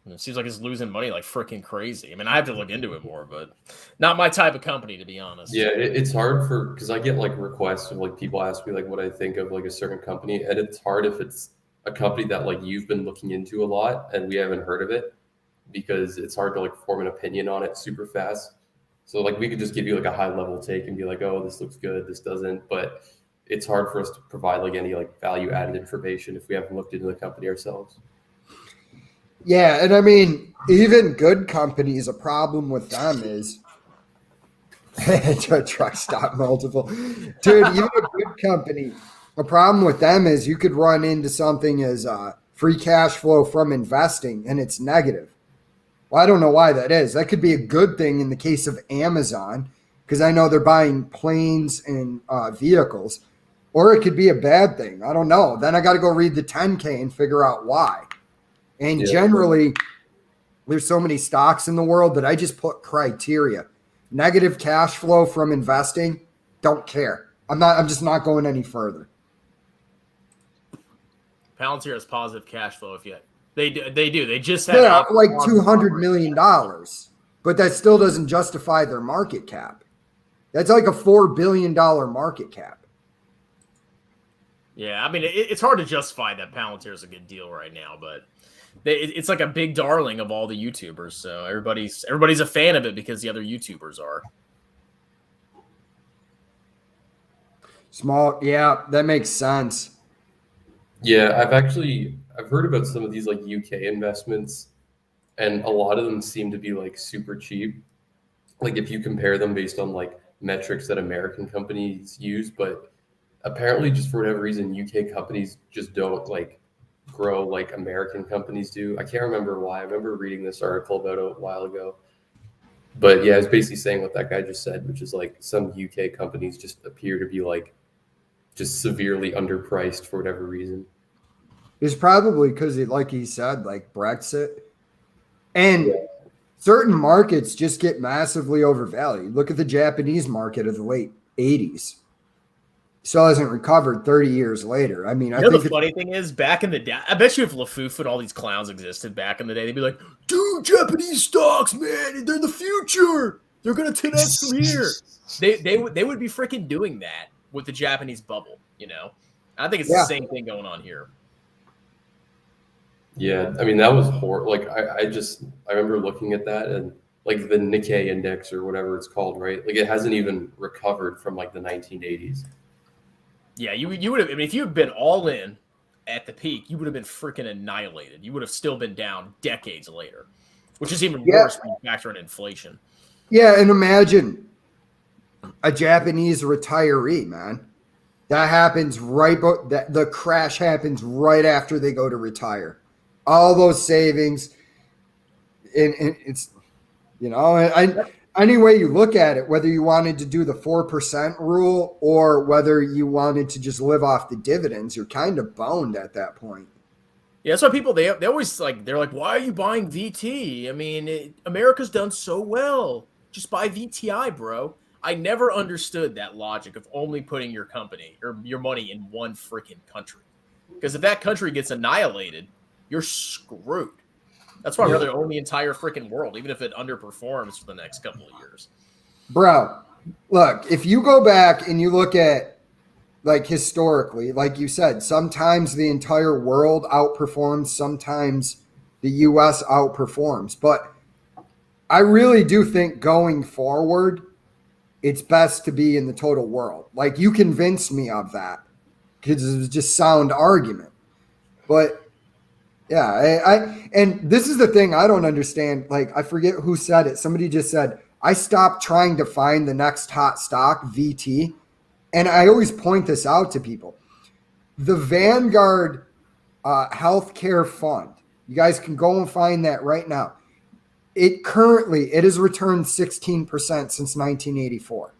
It seems like it's losing money like freaking crazy. I mean, I have to look into it more, but not my type of company, to be honest. Yeah, it's hard because I get requests of people ask me what I think of a certain company, and it's hard if it's a company that you've been looking into a lot and we haven't heard of it, because it's hard to form an opinion on it super fast. So we could just give you a high level take and be oh, this looks good, this doesn't, but it's hard for us to provide any value added information if we haven't looked into the company ourselves. Yeah, and I mean, even good companies, a problem with them is Truck stop multiple. Dude, even a good company, a problem with them is you could run into something as free cash flow from investing and it's negative. Well, I don't know why that is. That could be a good thing in the case of Amazon because I know they're buying planes and vehicles, or it could be a bad thing. I don't know. Then I got to go read the 10K and figure out why. And generally, there's so many stocks in the world that I just put criteria. Negative cash flow from investing, don't care. I'm just not going any further. Palantir has positive cash flow if yet. They do. They just had like $200 million, but that still doesn't justify their market cap. That's like a $4 billion market cap. Yeah, I mean, it's hard to justify that Palantir is a good deal right now, but it's like a big darling of all the YouTubers. So everybody's a fan of it because the other YouTubers are. Small, yeah, that makes sense. Yeah, I've heard about some of these like UK investments, and a lot of them seem to be like super cheap. Like if you compare them based on like metrics that American companies use, but apparently just for whatever reason, UK companies just don't like grow like American companies do. I can't remember why. I remember reading this article about it a while ago. But yeah, it's basically saying what that guy just said, which is like some UK companies just appear to be like just severely underpriced for whatever reason. It's probably because, like he said, like Brexit. And certain markets just get massively overvalued. Look at the Japanese market of the late 80s. Still hasn't recovered 30 years later. I mean, I think the funny thing is, back in the day, I bet you if Lafoof and all these clowns existed back in the day, they'd be like, dude, Japanese stocks, man, they're the future. They're going to 10x from here. They would be freaking doing that with the Japanese bubble, you know? I think it's the same thing going on here. Yeah, I mean, that was horrible. Like, I remember looking at that and like the Nikkei index or whatever it's called, right? Like, it hasn't even recovered from like the 1980s. Yeah, you would have. I mean, if you had been all in at the peak, you would have been freaking annihilated. You would have still been down decades later, which is even worse when you factor in inflation. Yeah, and imagine a Japanese retiree, man. That happens the crash happens right after they go to retire. All those savings, and it's, you know, any way you look at it, whether you wanted to do the 4% rule or whether you wanted to just live off the dividends, you're kind of boned at that point. Yeah, that's why people, they always like, they're like, why are you buying VT? I mean, America's done so well. Just buy VTI, bro. I never understood that logic of only putting your company or your money in one freaking country. Because if that country gets annihilated, you're screwed. That's why really own the entire freaking world, even if it underperforms for the next couple of years. Bro, look, if you go back and you look at, like, historically, like you said, sometimes the entire world outperforms, sometimes the U.S. outperforms. But I really do think going forward, it's best to be in the total world. Like, you convinced me of that because it was just sound argument. But yeah, and this is the thing I don't understand. Like, I forget who said it. Somebody just said, I stopped trying to find the next hot stock, VT. And I always point this out to people. The Vanguard Healthcare Fund, you guys can go and find that right now. It has returned 16% since 1984.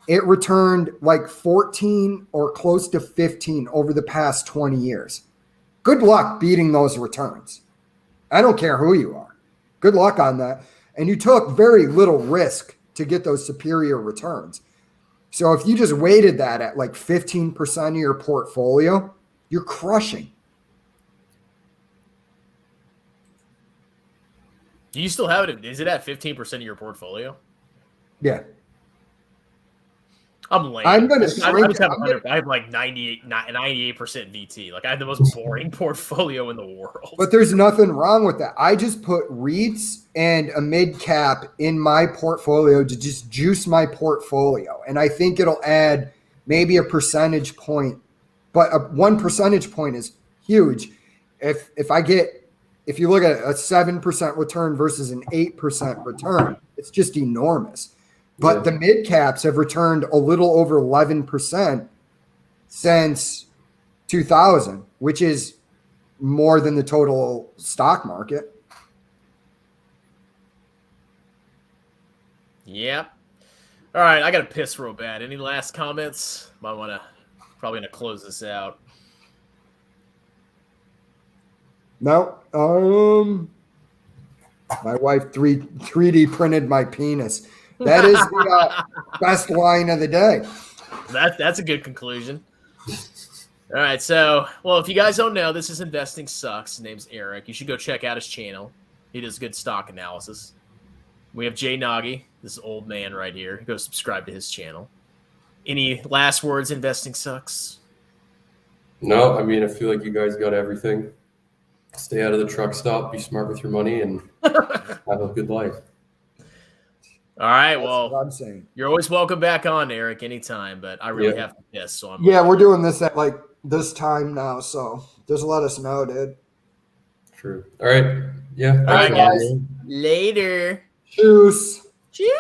It returned like 14 or close to 15 over the past 20 years. Good luck beating those returns. I don't care who you are. Good luck on that. And you took very little risk to get those superior returns. So if you just weighted that at like 15% of your portfolio, you're crushing. Do you still have it? Is it at 15% of your portfolio? Yeah. I'm lame. I'm going to I have like 98% VT. Like, I have the most boring portfolio in the world. But there's nothing wrong with that. I just put REITs and a mid cap in my portfolio to just juice my portfolio. And I think it'll add maybe a percentage point. But 1 percentage point is huge. If you look at a 7% return versus an 8% return, it's just enormous. But Yeah. the mid caps have returned a little over 11% since 2000, which is more than the total stock market. Yep. All right, I got to piss real bad. Any last comments? Probably gonna close this out. No. My wife 3D printed my penis. That is the best line of the day. That's a good conclusion. All right, so if you guys don't know, this is Investing Sucks. His name's Eric. You should go check out his channel. He does good stock analysis. We have Jay Nagy, this old man right here. Go subscribe to his channel. Any last words? Investing Sucks. No, I mean, I feel like you guys got everything. Stay out of the truck stop, be smart with your money, and have a good life. All right, That's well, what I'm saying. you're always welcome back on, Eric, anytime, but I really have to piss, so I'm we're doing this at like this time now, so just let us know, dude. True. All right. Yeah. All right, thanks, guys. everyone. Later. Cheers. Cheers.